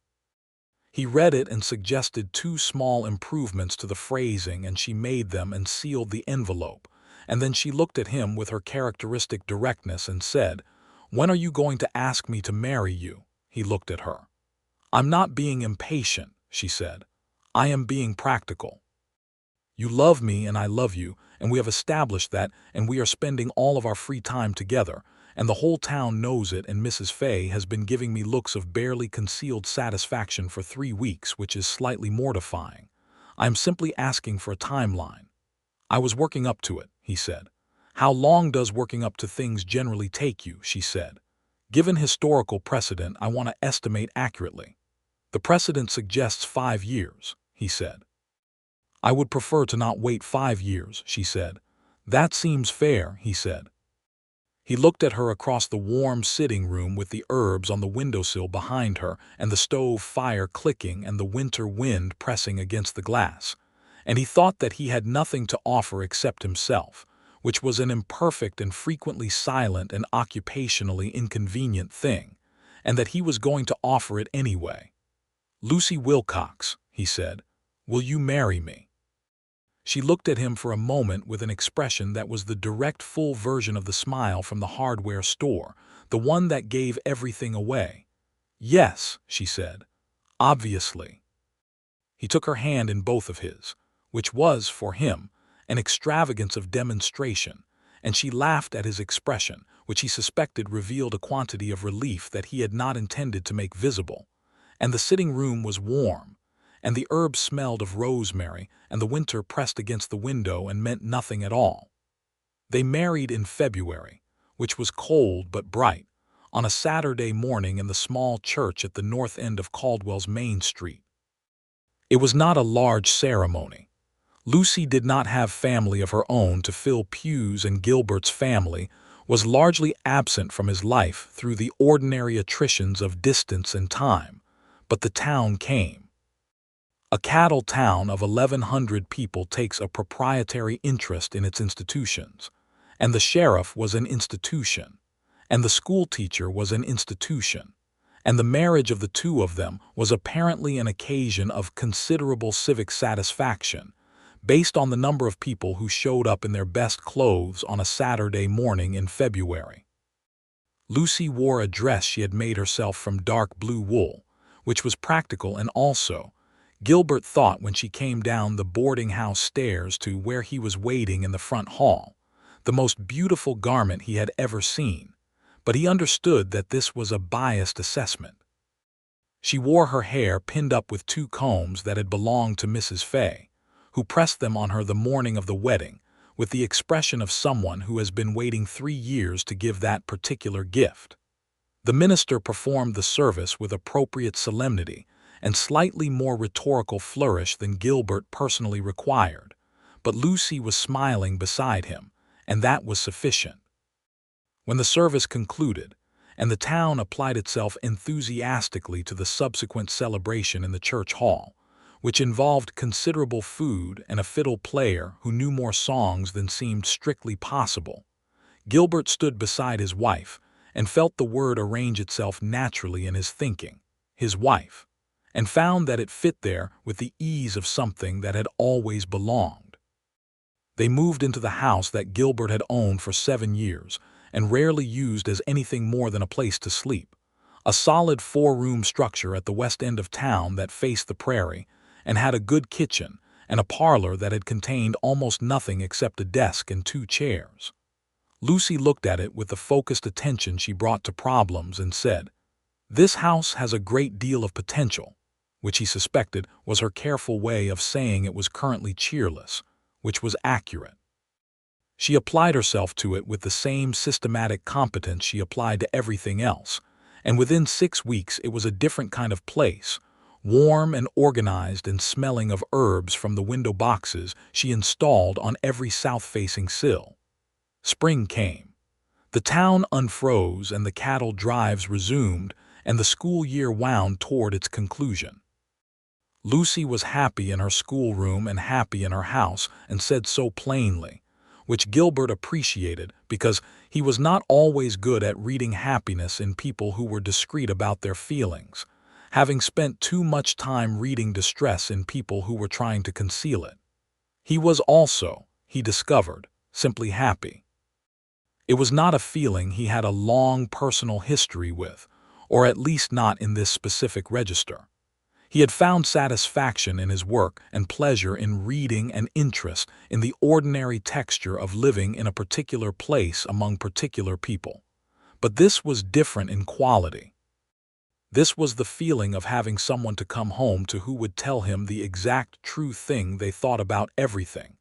He read it and suggested 2 small improvements to the phrasing, and she made them and sealed the envelope, and then she looked at him with her characteristic directness and said, "When are you going to ask me to marry you?" He looked at her. "I'm not being impatient," she said. "I am being practical. You love me and I love you, and we have established that, and we are spending all of our free time together, and the whole town knows it, and Mrs. Fay has been giving me looks of barely concealed satisfaction for 3 weeks, which is slightly mortifying. I am simply asking for a timeline." "I was working up to it," he said. "How long does working up to things generally take you?" she said. "Given historical precedent, I want to estimate accurately." "The precedent suggests 5 years," he said. "I would prefer to not wait 5 years," she said. "That seems fair," he said. He looked at her across the warm sitting room with the herbs on the windowsill behind her and the stove fire clicking and the winter wind pressing against the glass, and he thought that he had nothing to offer except himself, which was an imperfect and frequently silent and occupationally inconvenient thing, and that he was going to offer it anyway. "Lucy Wilcox," he said, "will you marry me?" She looked at him for a moment with an expression that was the direct full version of the smile from the hardware store, the one that gave everything away. "Yes," she said, "obviously." He took her hand in both of his, which was, for him, an extravagance of demonstration, and she laughed at his expression, which he suspected revealed a quantity of relief that he had not intended to make visible, and the sitting room was warm, and the herbs smelled of rosemary, and the winter pressed against the window and meant nothing at all. They married in February, which was cold but bright, on a Saturday morning in the small church at the north end of Caldwell's Main Street. It was not a large ceremony. Lucy did not have family of her own to fill pews, and Gilbert's family was largely absent from his life through the ordinary attritions of distance and time, but the town came. A cattle town of 1,100 people takes a proprietary interest in its institutions, and the sheriff was an institution, and the schoolteacher was an institution, and the marriage of the 2 of them was apparently an occasion of considerable civic satisfaction, based on the number of people who showed up in their best clothes on a Saturday morning in February. Lucy wore a dress she had made herself from dark blue wool, which was practical, and also, Gilbert thought when she came down the boarding house stairs to where he was waiting in the front hall, the most beautiful garment he had ever seen, but he understood that this was a biased assessment. She wore her hair pinned up with 2 combs that had belonged to Mrs. Fay, who pressed them on her the morning of the wedding, with the expression of someone who has been waiting 3 years to give that particular gift. The minister performed the service with appropriate solemnity and slightly more rhetorical flourish than Gilbert personally required, but Lucy was smiling beside him, and that was sufficient. When the service concluded, and the town applied itself enthusiastically to the subsequent celebration in the church hall, which involved considerable food and a fiddle player who knew more songs than seemed strictly possible, Gilbert stood beside his wife and felt the word arrange itself naturally in his thinking, his wife, and found that it fit there with the ease of something that had always belonged. They moved into the house that Gilbert had owned for 7 years and rarely used as anything more than a place to sleep, a solid four-room structure at the west end of town that faced the prairie and had a good kitchen and a parlor that had contained almost nothing except a desk and two chairs. Lucy looked at it with the focused attention she brought to problems and said, "This house has a great deal of potential," which he suspected was her careful way of saying it was currently cheerless, which was accurate. She applied herself to it with the same systematic competence she applied to everything else, and within 6 weeks it was a different kind of place, warm and organized and smelling of herbs from the window boxes she installed on every south-facing sill. Spring came. The town unfroze and the cattle drives resumed, and the school year wound toward its conclusion. Lucy was happy in her schoolroom and happy in her house, and said so plainly, which Gilbert appreciated because he was not always good at reading happiness in people who were discreet about their feelings, having spent too much time reading distress in people who were trying to conceal it. He was also, he discovered, simply happy. It was not a feeling he had a long personal history with, or at least not in this specific register. He had found satisfaction in his work and pleasure in reading and interest in the ordinary texture of living in a particular place among particular people. But this was different in quality. This was the feeling of having someone to come home to who would tell him the exact true thing they thought about everything,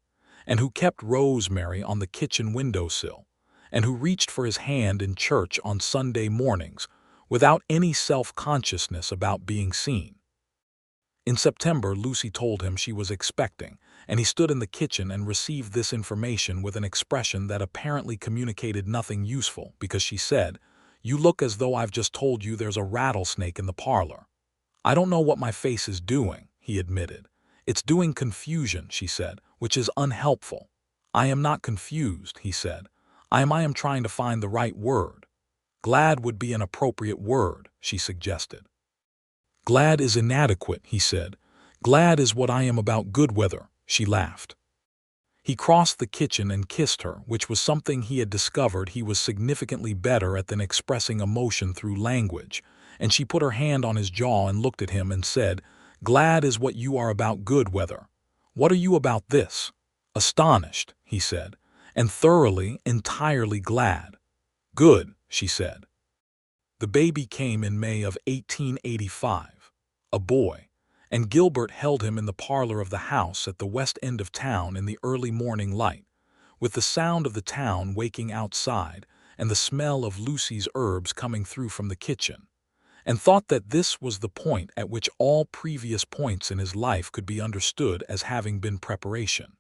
and who kept rosemary on the kitchen windowsill, and who reached for his hand in church on Sunday mornings without any self-consciousness about being seen. In September, Lucy told him she was expecting, and he stood in the kitchen and received this information with an expression that apparently communicated nothing useful, because she said, "You look as though I've just told you there's a rattlesnake in the parlor." "I don't know what my face is doing," he admitted. "It's doing confusion," she said, "which is unhelpful." "I am not confused," he said. I am trying to find the right word." "Glad would be an appropriate word," she suggested. "Glad is inadequate," he said. "Glad is what I am about good weather," she laughed. He crossed the kitchen and kissed her, which was something he had discovered he was significantly better at than expressing emotion through language, and she put her hand on his jaw and looked at him and said, "Glad is what you are about good weather. What are you about this?" "Astonished," he said, "and thoroughly, entirely glad." "Good," she said. The baby came in May of 1885, a boy, and Gilbert held him in the parlor of the house at the west end of town in the early morning light, with the sound of the town waking outside and the smell of Lucy's herbs coming through from the kitchen, and thought that this was the point at which all previous points in his life could be understood as having been preparation.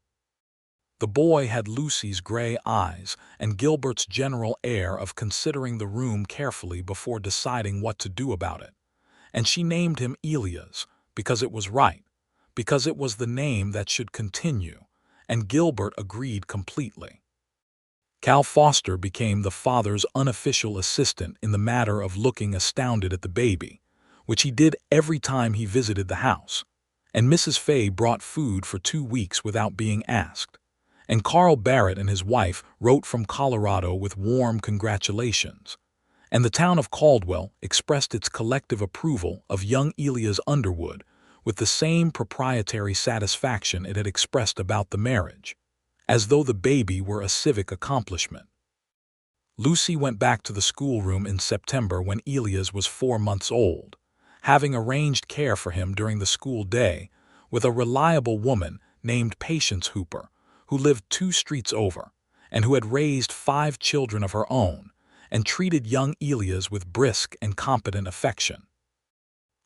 The boy had Lucy's gray eyes and Gilbert's general air of considering the room carefully before deciding what to do about it, and she named him Elias because it was right, because it was the name that should continue, and Gilbert agreed completely. Cal Foster became the father's unofficial assistant in the matter of looking astounded at the baby, which he did every time he visited the house, and Mrs. Fay brought food for 2 weeks without being asked. And Carl Barrett and his wife wrote from Colorado with warm congratulations, and the town of Caldwell expressed its collective approval of young Elias Underwood with the same proprietary satisfaction it had expressed about the marriage, as though the baby were a civic accomplishment. Lucy went back to the schoolroom in September when Elias was 4 months old, having arranged care for him during the school day with a reliable woman named Patience Hooper, who lived 2 streets over, and who had raised 5 children of her own, and treated young Elias with brisk and competent affection.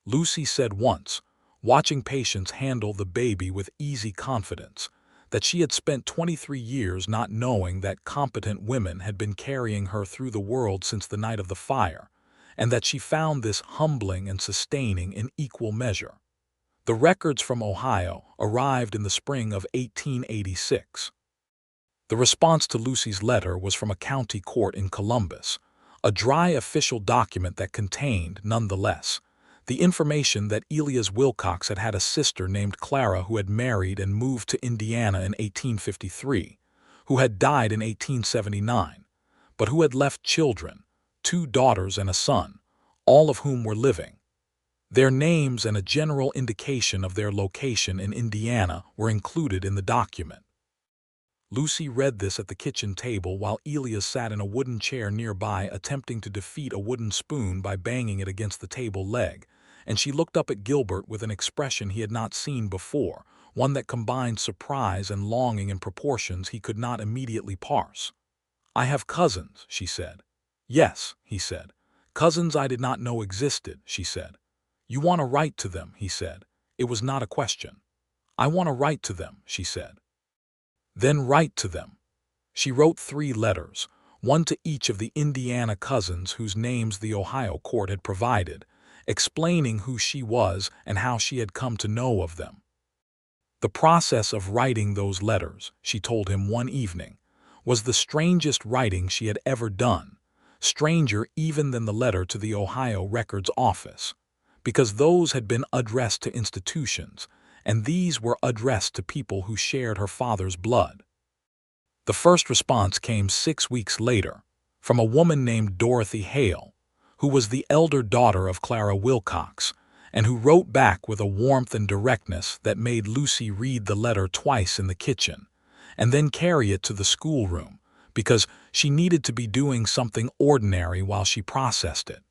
Lucy said once, watching Patience handle the baby with easy confidence, that she had spent 23 years not knowing that competent women had been carrying her through the world since the night of the fire, and that she found this humbling and sustaining in equal measure. The records from Ohio arrived in the spring of 1886. The response to Lucy's letter was from a county court in Columbus, a dry official document that contained, nonetheless, the information that Elias Wilcox had had a sister named Clara who had married and moved to Indiana in 1853, who had died in 1879, but who had left children, 2 daughters and a son, all of whom were living. Their names and a general indication of their location in Indiana were included in the document. Lucy read this at the kitchen table while Elias sat in a wooden chair nearby attempting to defeat a wooden spoon by banging it against the table leg, and she looked up at Gilbert with an expression he had not seen before, one that combined surprise and longing in proportions he could not immediately parse. "I have cousins," she said. "Yes," he said. "Cousins I did not know existed," she said. "You want to write to them," he said. It was not a question. "I want to write to them," she said. "Then write to them." She wrote 3 letters, one to each of the Indiana cousins whose names the Ohio court had provided, explaining who she was and how she had come to know of them. The process of writing those letters, she told him one evening, was the strangest writing she had ever done, stranger even than the letter to the Ohio Records Office, because those had been addressed to institutions, and these were addressed to people who shared her father's blood. The first response came 6 weeks later, from a woman named Dorothy Hale, who was the elder daughter of Clara Wilcox, and who wrote back with a warmth and directness that made Lucy read the letter twice in the kitchen, and then carry it to the schoolroom, because she needed to be doing something ordinary while she processed it.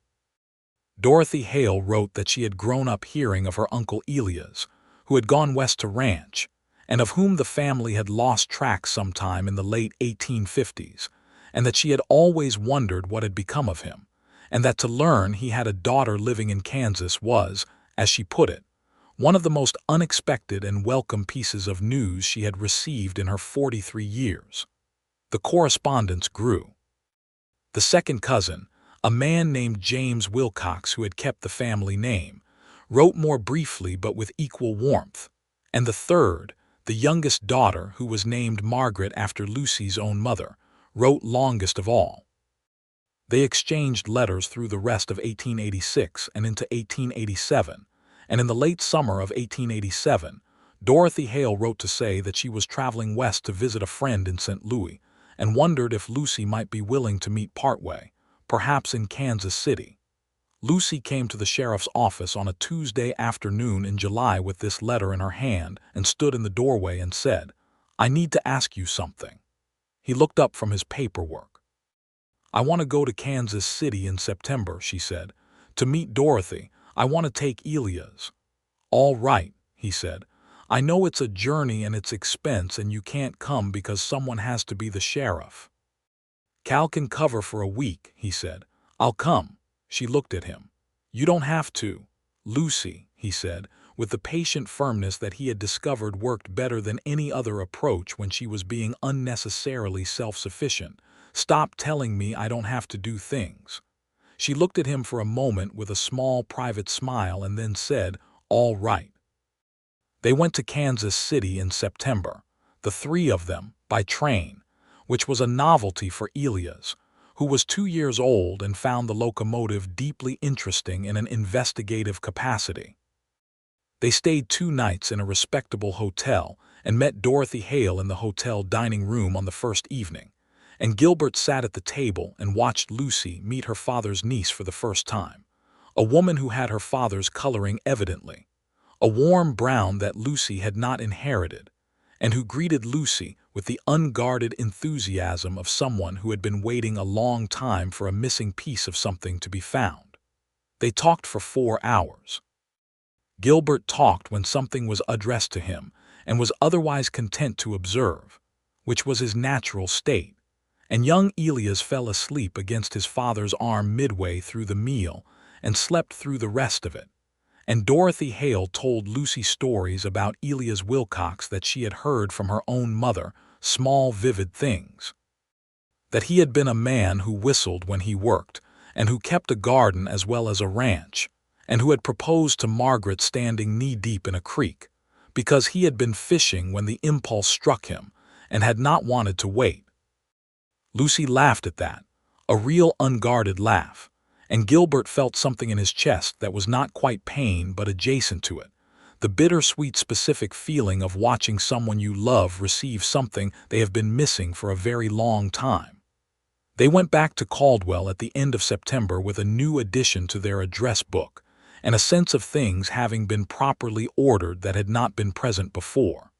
Dorothy Hale wrote that she had grown up hearing of her Uncle Elias, who had gone west to ranch, and of whom the family had lost track sometime in the late 1850s, and that she had always wondered what had become of him, and that to learn he had a daughter living in Kansas was, as she put it, one of the most unexpected and welcome pieces of news she had received in her 43 years. The correspondence grew. The second cousin, a man named James Wilcox who had kept the family name, wrote more briefly but with equal warmth, and the third, the youngest daughter, who was named Margaret after Lucy's own mother, wrote longest of all. They exchanged letters through the rest of 1886 and into 1887, and in the late summer of 1887, Dorothy Hale wrote to say that she was traveling west to visit a friend in St. Louis and wondered if Lucy might be willing to meet partway, perhaps in Kansas City. Lucy came to the sheriff's office on a Tuesday afternoon in July with this letter in her hand and stood in the doorway and said, "I need to ask you something." He looked up from his paperwork. "I want to go to Kansas City in September," she said. "To meet Dorothy, I want to take Elias." "All right," he said. "I know it's a journey and it's expense and you can't come because someone has to be the sheriff." "Cal can cover for a week," he said. "I'll come." She looked at him. "You don't have to." "Lucy," he said, with the patient firmness that he had discovered worked better than any other approach when she was being unnecessarily self-sufficient, "stop telling me I don't have to do things." She looked at him for a moment with a small private smile and then said, "All right." They went to Kansas City in September, the 3 of them, by train, which was a novelty for Elias, who was 2 years old and found the locomotive deeply interesting in an investigative capacity. They stayed 2 nights in a respectable hotel and met Dorothy Hale in the hotel dining room on the first evening, and Gilbert sat at the table and watched Lucy meet her father's niece for the first time, a woman who had her father's coloring evidently, a warm brown that Lucy had not inherited, and who greeted Lucy with the unguarded enthusiasm of someone who had been waiting a long time for a missing piece of something to be found. They talked for 4 hours. Gilbert talked when something was addressed to him and was otherwise content to observe, which was his natural state, and young Elias fell asleep against his father's arm midway through the meal and slept through the rest of it. And Dorothy Hale told Lucy stories about Elias Wilcox that she had heard from her own mother, small vivid things. That he had been a man who whistled when he worked, and who kept a garden as well as a ranch, and who had proposed to Margaret standing knee-deep in a creek, because he had been fishing when the impulse struck him, and had not wanted to wait. Lucy laughed at that, a real unguarded laugh, and Gilbert felt something in his chest that was not quite pain but adjacent to it, the bittersweet specific feeling of watching someone you love receive something they have been missing for a very long time. They went back to Caldwell at the end of September with a new addition to their address book, and a sense of things having been properly ordered that had not been present before.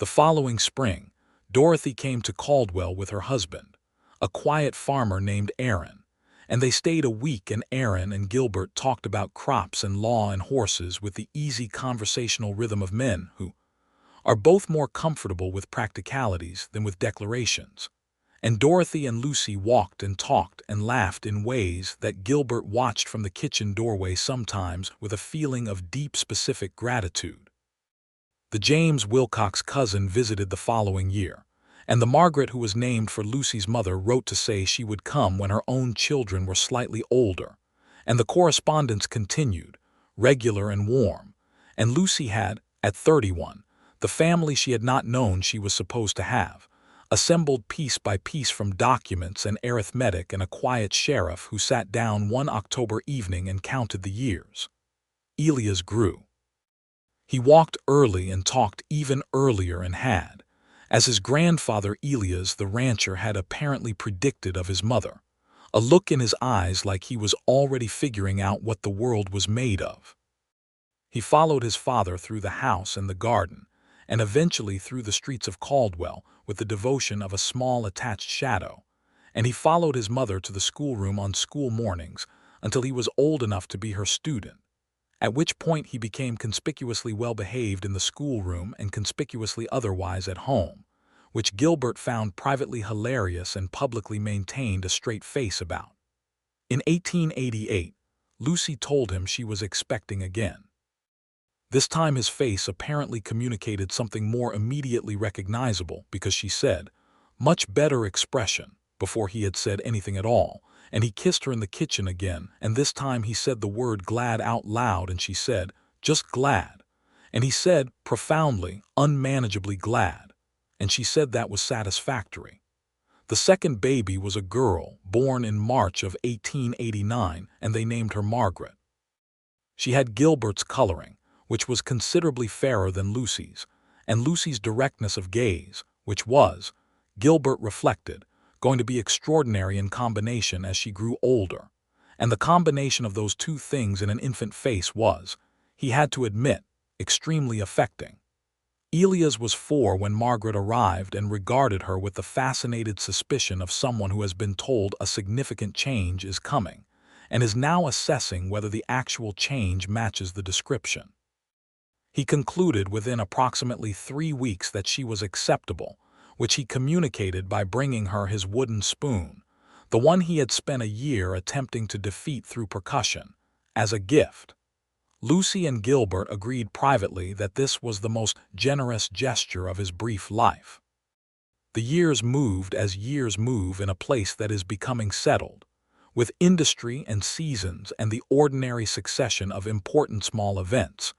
The following spring, Dorothy came to Caldwell with her husband, a quiet farmer named Aaron, and they stayed a week, and Aaron and Gilbert talked about crops and law and horses with the easy conversational rhythm of men who are both more comfortable with practicalities than with declarations. And Dorothy and Lucy walked and talked and laughed in ways that Gilbert watched from the kitchen doorway, sometimes with a feeling of deep specific gratitude. The James Wilcox cousin visited the following year, and the Margaret who was named for Lucy's mother wrote to say she would come when her own children were slightly older, and the correspondence continued, regular and warm, and Lucy had, at 31, the family she had not known she was supposed to have, assembled piece by piece from documents and arithmetic, and a quiet sheriff who sat down one October evening and counted the years. Elias grew. He walked early and talked even earlier, and had, as his grandfather Elias the rancher had apparently predicted of his mother, a look in his eyes like he was already figuring out what the world was made of. He followed his father through the house and the garden, and eventually through the streets of Caldwell with the devotion of a small attached shadow, and he followed his mother to the schoolroom on school mornings until he was old enough to be her student, at which point he became conspicuously well-behaved in the schoolroom and conspicuously otherwise at home, which Gilbert found privately hilarious and publicly maintained a straight face about. In 1888, Lucy told him she was expecting again. This time his face apparently communicated something more immediately recognizable, because she said, "Much better expression," before he had said anything at all, and he kissed her in the kitchen again, and this time he said the word glad out loud, and she said, "Just glad," and he said, profoundly, unmanageably glad, and she said that was satisfactory. The second baby was a girl, born in March of 1889, and they named her Margaret. She had Gilbert's coloring, which was considerably fairer than Lucy's, and Lucy's directness of gaze, which was, Gilbert reflected, going to be extraordinary in combination as she grew older, and the combination of those two things in an infant face was, he had to admit, extremely affecting. Elias was 4 when Margaret arrived and regarded her with the fascinated suspicion of someone who has been told a significant change is coming, and is now assessing whether the actual change matches the description. He concluded within approximately 3 weeks that she was acceptable, which he communicated by bringing her his wooden spoon, the one he had spent a year attempting to defeat through percussion, as a gift. Lucy and Gilbert agreed privately that this was the most generous gesture of his brief life. The years moved as years move in a place that is becoming settled, with industry and seasons and the ordinary succession of important small events,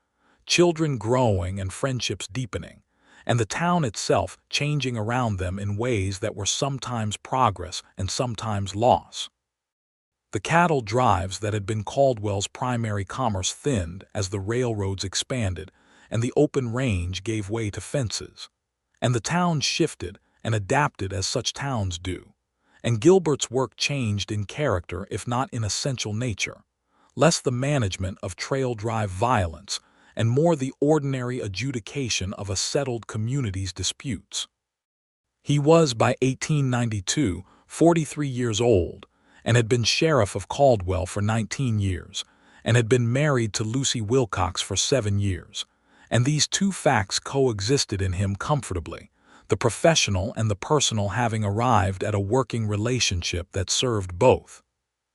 children growing and friendships deepening, and the town itself changing around them in ways that were sometimes progress and sometimes loss. The cattle drives that had been Caldwell's primary commerce thinned as the railroads expanded, and the open range gave way to fences, and the town shifted and adapted as such towns do, and Gilbert's work changed in character if not in essential nature, less the management of trail drive violence and more the ordinary adjudication of a settled community's disputes. He was, by 1892, 43 years old, and had been sheriff of Caldwell for 19 years, and had been married to Lucy Wilcox for 7 years, and these two facts coexisted in him comfortably, the professional and the personal having arrived at a working relationship that served both.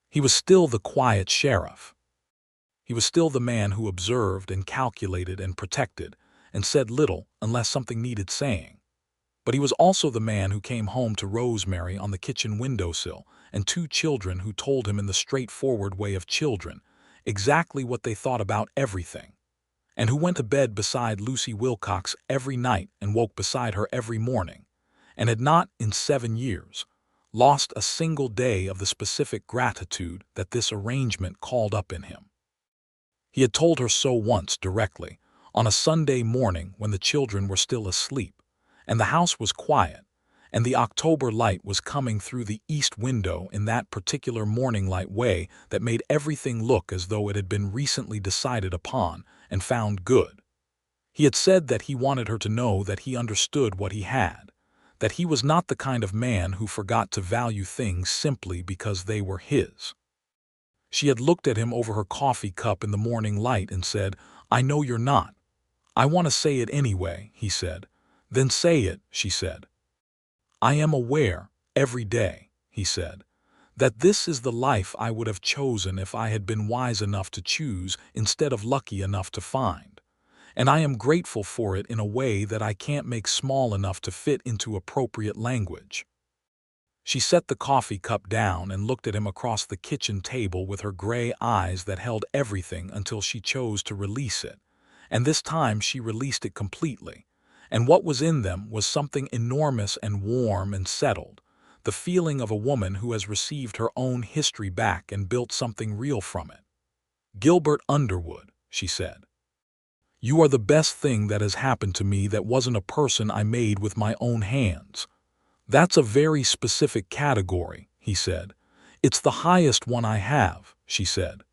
He was still the quiet sheriff. He was still the man who observed and calculated and protected, and said little unless something needed saying. But he was also the man who came home to Rosemary on the kitchen windowsill and 2 children who told him in the straightforward way of children exactly what they thought about everything, and who went to bed beside Lucy Wilcox every night and woke beside her every morning, and had not, in 7 years, lost a single day of the specific gratitude that this arrangement called up in him. He had told her so once directly, on a Sunday morning when the children were still asleep, and the house was quiet, and the October light was coming through the east window in that particular morning light way that made everything look as though it had been recently decided upon and found good. He had said that he wanted her to know that he understood what he had, that he was not the kind of man who forgot to value things simply because they were his. She had looked at him over her coffee cup in the morning light and said, "I know you're not." "I want to say it anyway," he said. "Then say it," she said. "I am aware, every day," he said, "that this is the life I would have chosen if I had been wise enough to choose instead of lucky enough to find. And I am grateful for it in a way that I can't make small enough to fit into appropriate language." She set the coffee cup down and looked at him across the kitchen table with her gray eyes that held everything until she chose to release it, and this time she released it completely, and what was in them was something enormous and warm and settled, the feeling of a woman who has received her own history back and built something real from it. "Gilbert Underwood," she said, "you are the best thing that has happened to me that wasn't a person I made with my own hands." "That's a very specific category," he said. "It's the highest one I have," she said.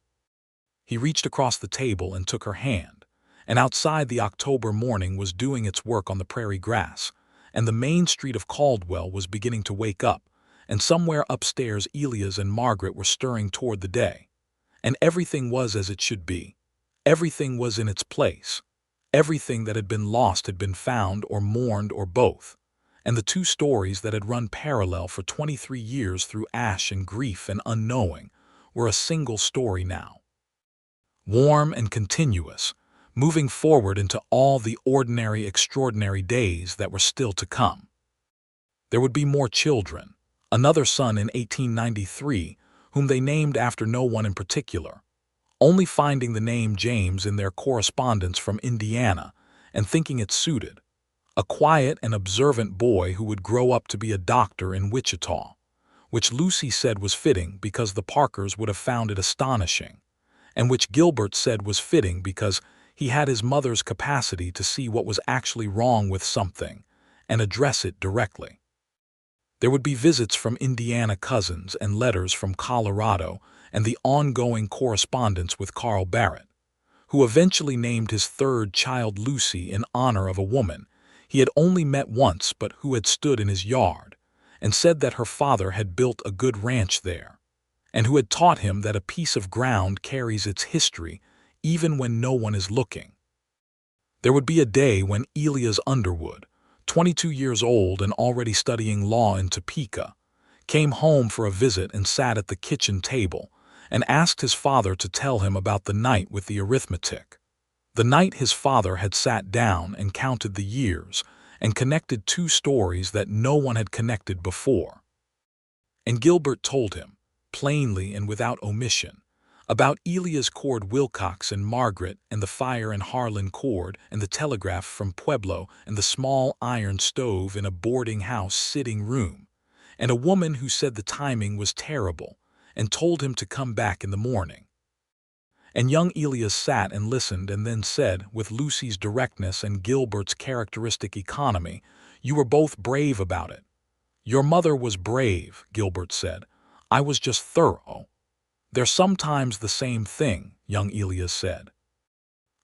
He reached across the table and took her hand, and outside the October morning was doing its work on the prairie grass, and the main street of Caldwell was beginning to wake up, and somewhere upstairs Elias and Margaret were stirring toward the day. And everything was as it should be. Everything was in its place. Everything that had been lost had been found or mourned or both. And the two stories that had run parallel for 23 years through ash and grief and unknowing were a single story now. Warm and continuous, moving forward into all the ordinary, extraordinary days that were still to come. There would be more children, another son in 1893, whom they named after no one in particular, only finding the name James in their correspondence from Indiana and thinking it suited. A quiet and observant boy who would grow up to be a doctor in Wichita, which Lucy said was fitting because the Parkers would have found it astonishing, and which Gilbert said was fitting because he had his mother's capacity to see what was actually wrong with something and address it directly. There would be visits from Indiana cousins and letters from Colorado and the ongoing correspondence with Carl Barrett, who eventually named his third child Lucy in honor of a woman he had only met once but who had stood in his yard, and said that her father had built a good ranch there, and who had taught him that a piece of ground carries its history even when no one is looking. There would be a day when Elias Underwood, 22 years old and already studying law in Topeka, came home for a visit and sat at the kitchen table and asked his father to tell him about the night with the arithmetic. The night his father had sat down and counted the years and connected two stories that no one had connected before. And Gilbert told him, plainly and without omission, about Elias Cord Wilcox and Margaret and the fire in Harlan Cord and the telegraph from Pueblo and the small iron stove in a boarding house sitting room, and a woman who said the timing was terrible and told him to come back in the morning. And young Elias sat and listened and then said, with Lucy's directness and Gilbert's characteristic economy, "You were both brave about it." "Your mother was brave," Gilbert said. "I was just thorough." "They're sometimes the same thing," young Elias said.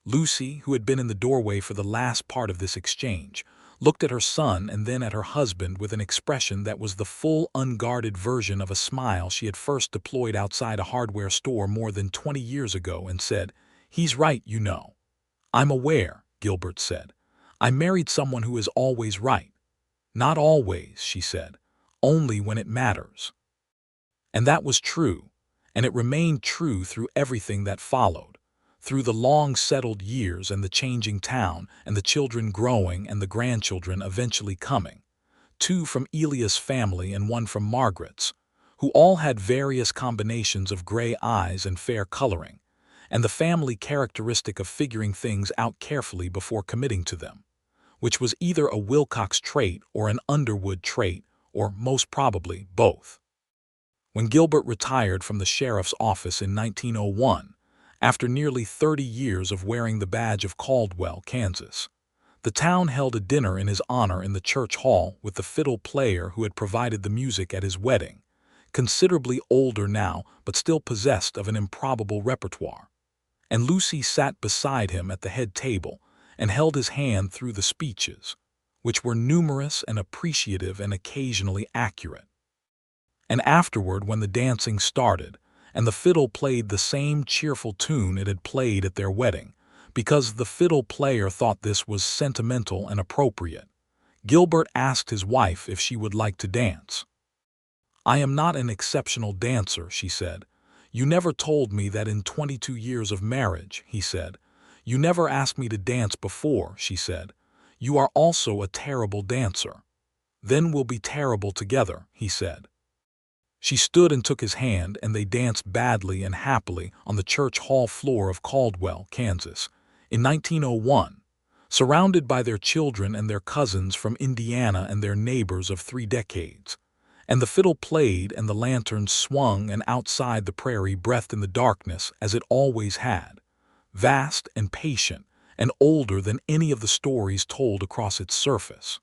Lucy, who had been in the doorway for the last part of this exchange, looked at her son and then at her husband with an expression that was the full, unguarded version of a smile she had first deployed outside a hardware store more than 20 years ago, and said, "He's right, you know." "I'm aware," Gilbert said. "I married someone who is always right." "Not always," she said. "Only when it matters." And that was true, and it remained true through everything that followed, through the long settled years and the changing town and the children growing and the grandchildren eventually coming, 2 from Elias' family and 1 from Margaret's, who all had various combinations of gray eyes and fair coloring, and the family characteristic of figuring things out carefully before committing to them, which was either a Wilcox trait or an Underwood trait, or most probably both. When Gilbert retired from the sheriff's office in 1901, after nearly 30 years of wearing the badge of Caldwell, Kansas, The town held a dinner in his honor in the church hall with the fiddle player who had provided the music at his wedding, considerably older now but still possessed of an improbable repertoire. And Lucy sat beside him at the head table and held his hand through the speeches, which were numerous and appreciative and occasionally accurate. And afterward, when the dancing started, and the fiddle played the same cheerful tune it had played at their wedding, because the fiddle player thought this was sentimental and appropriate, Gilbert asked his wife if she would like to dance. "I am not an exceptional dancer," she said. "You never told me that in 22 years of marriage," he said. "You never asked me to dance before," she said. "You are also a terrible dancer." "Then we'll be terrible together," he said. She stood and took his hand, and they danced badly and happily on the church hall floor of Caldwell, Kansas, in 1901, surrounded by their children and their cousins from Indiana and their neighbors of 3 decades. And the fiddle played, and the lanterns swung, and outside the prairie breathed in the darkness as it always had, vast and patient and older than any of the stories told across its surface.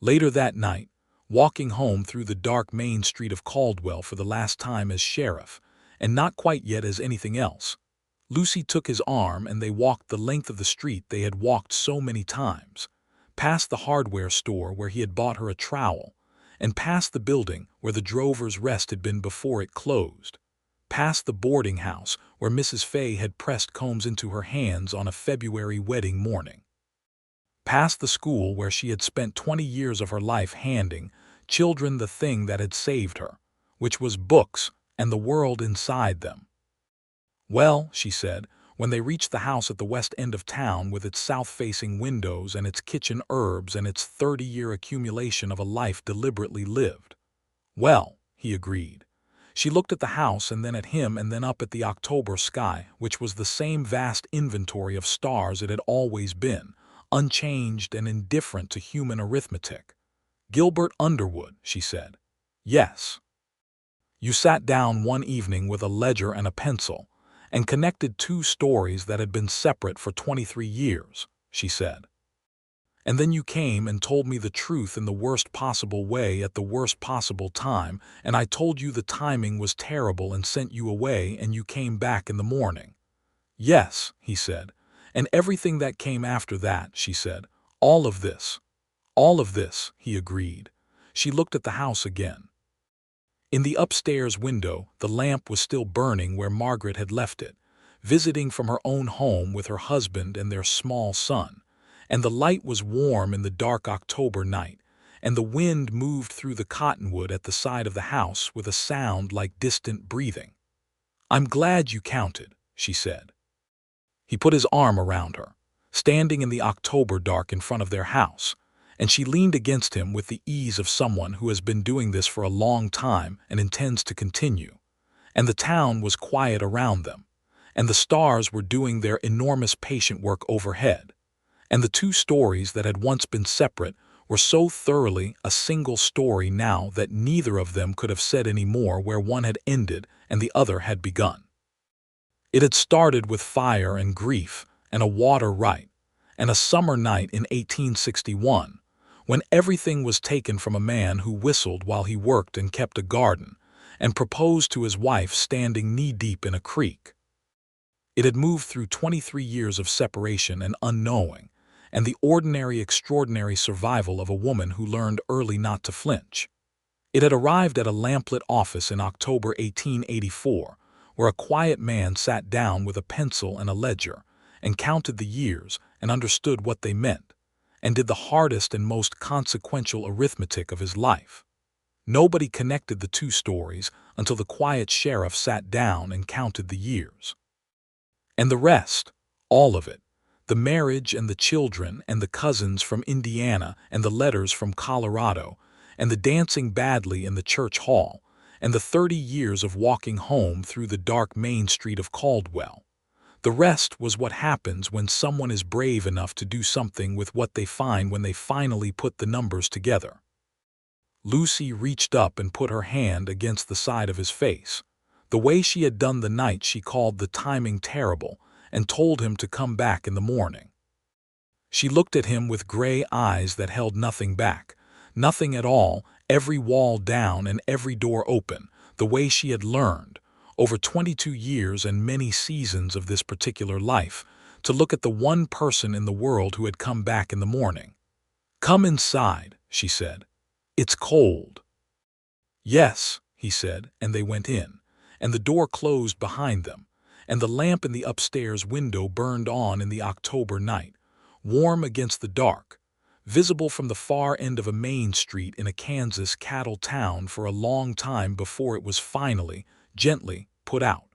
Later that night, walking home through the dark main street of Caldwell for the last time as sheriff, and not quite yet as anything else, Lucy took his arm and they walked the length of the street they had walked so many times, past the hardware store where he had bought her a trowel, and past the building where the Drovers' Rest had been before it closed, past the boarding house where Mrs. Fay had pressed combs into her hands on a February wedding morning, past the school where she had spent 20 years of her life handing children the thing that had saved her, which was books and the world inside them. "Well," she said, when they reached the house at the west end of town with its south-facing windows and its kitchen herbs and its 30-year accumulation of a life deliberately lived. "Well," he agreed. She looked at the house and then at him and then up at the October sky, which was the same vast inventory of stars it had always been, unchanged and indifferent to human arithmetic. "Gilbert Underwood," she said. "Yes." "You sat down one evening with a ledger and a pencil, and connected 2 stories that had been separate for 23 years, she said. "And then you came and told me the truth in the worst possible way at the worst possible time, and I told you the timing was terrible and sent you away, and you came back in the morning." "Yes," he said. "And everything that came after that," she said. "All of this." "All of this," he agreed. She looked at the house again. In the upstairs window, the lamp was still burning where Margaret had left it, visiting from her own home with her husband and their small son, and the light was warm in the dark October night, and the wind moved through the cottonwood at the side of the house with a sound like distant breathing. "I'm glad you counted," she said. He put his arm around her, standing in the October dark in front of their house, and she leaned against him with the ease of someone who has been doing this for a long time and intends to continue. And the town was quiet around them, and the stars were doing their enormous patient work overhead, and the 2 stories that had once been separate were so thoroughly a single story now that neither of them could have said any more where one had ended and the other had begun. It had started with fire and grief and a water right, and a summer night in 1861, when everything was taken from a man who whistled while he worked and kept a garden, and proposed to his wife standing knee-deep in a creek. It had moved through 23 years of separation and unknowing, and the ordinary extraordinary survival of a woman who learned early not to flinch. It had arrived at a lamplit office in October 1884, where a quiet man sat down with a pencil and a ledger, and counted the years and understood what they meant, and did the hardest and most consequential arithmetic of his life. Nobody connected the 2 stories until the quiet sheriff sat down and counted the years. And the rest, all of it, the marriage and the children and the cousins from Indiana and the letters from Colorado, and the dancing badly in the church hall, and the 30 years of walking home through the dark main street of Caldwell. The rest was what happens when someone is brave enough to do something with what they find when they finally put the numbers together. Lucy reached up and put her hand against the side of his face, the way she had done the night she called the timing terrible, and told him to come back in the morning. She looked at him with gray eyes that held nothing back. Nothing at all, every wall down and every door open, the way she had learned, over 22 years and many seasons of this particular life, to look at the one person in the world who had come back in the morning. "Come inside," she said. "It's cold." "Yes," he said, and they went in, and the door closed behind them, and the lamp in the upstairs window burned on in the October night, warm against the dark, visible from the far end of a main street in a Kansas cattle town for a long time before it was finally, gently, put out.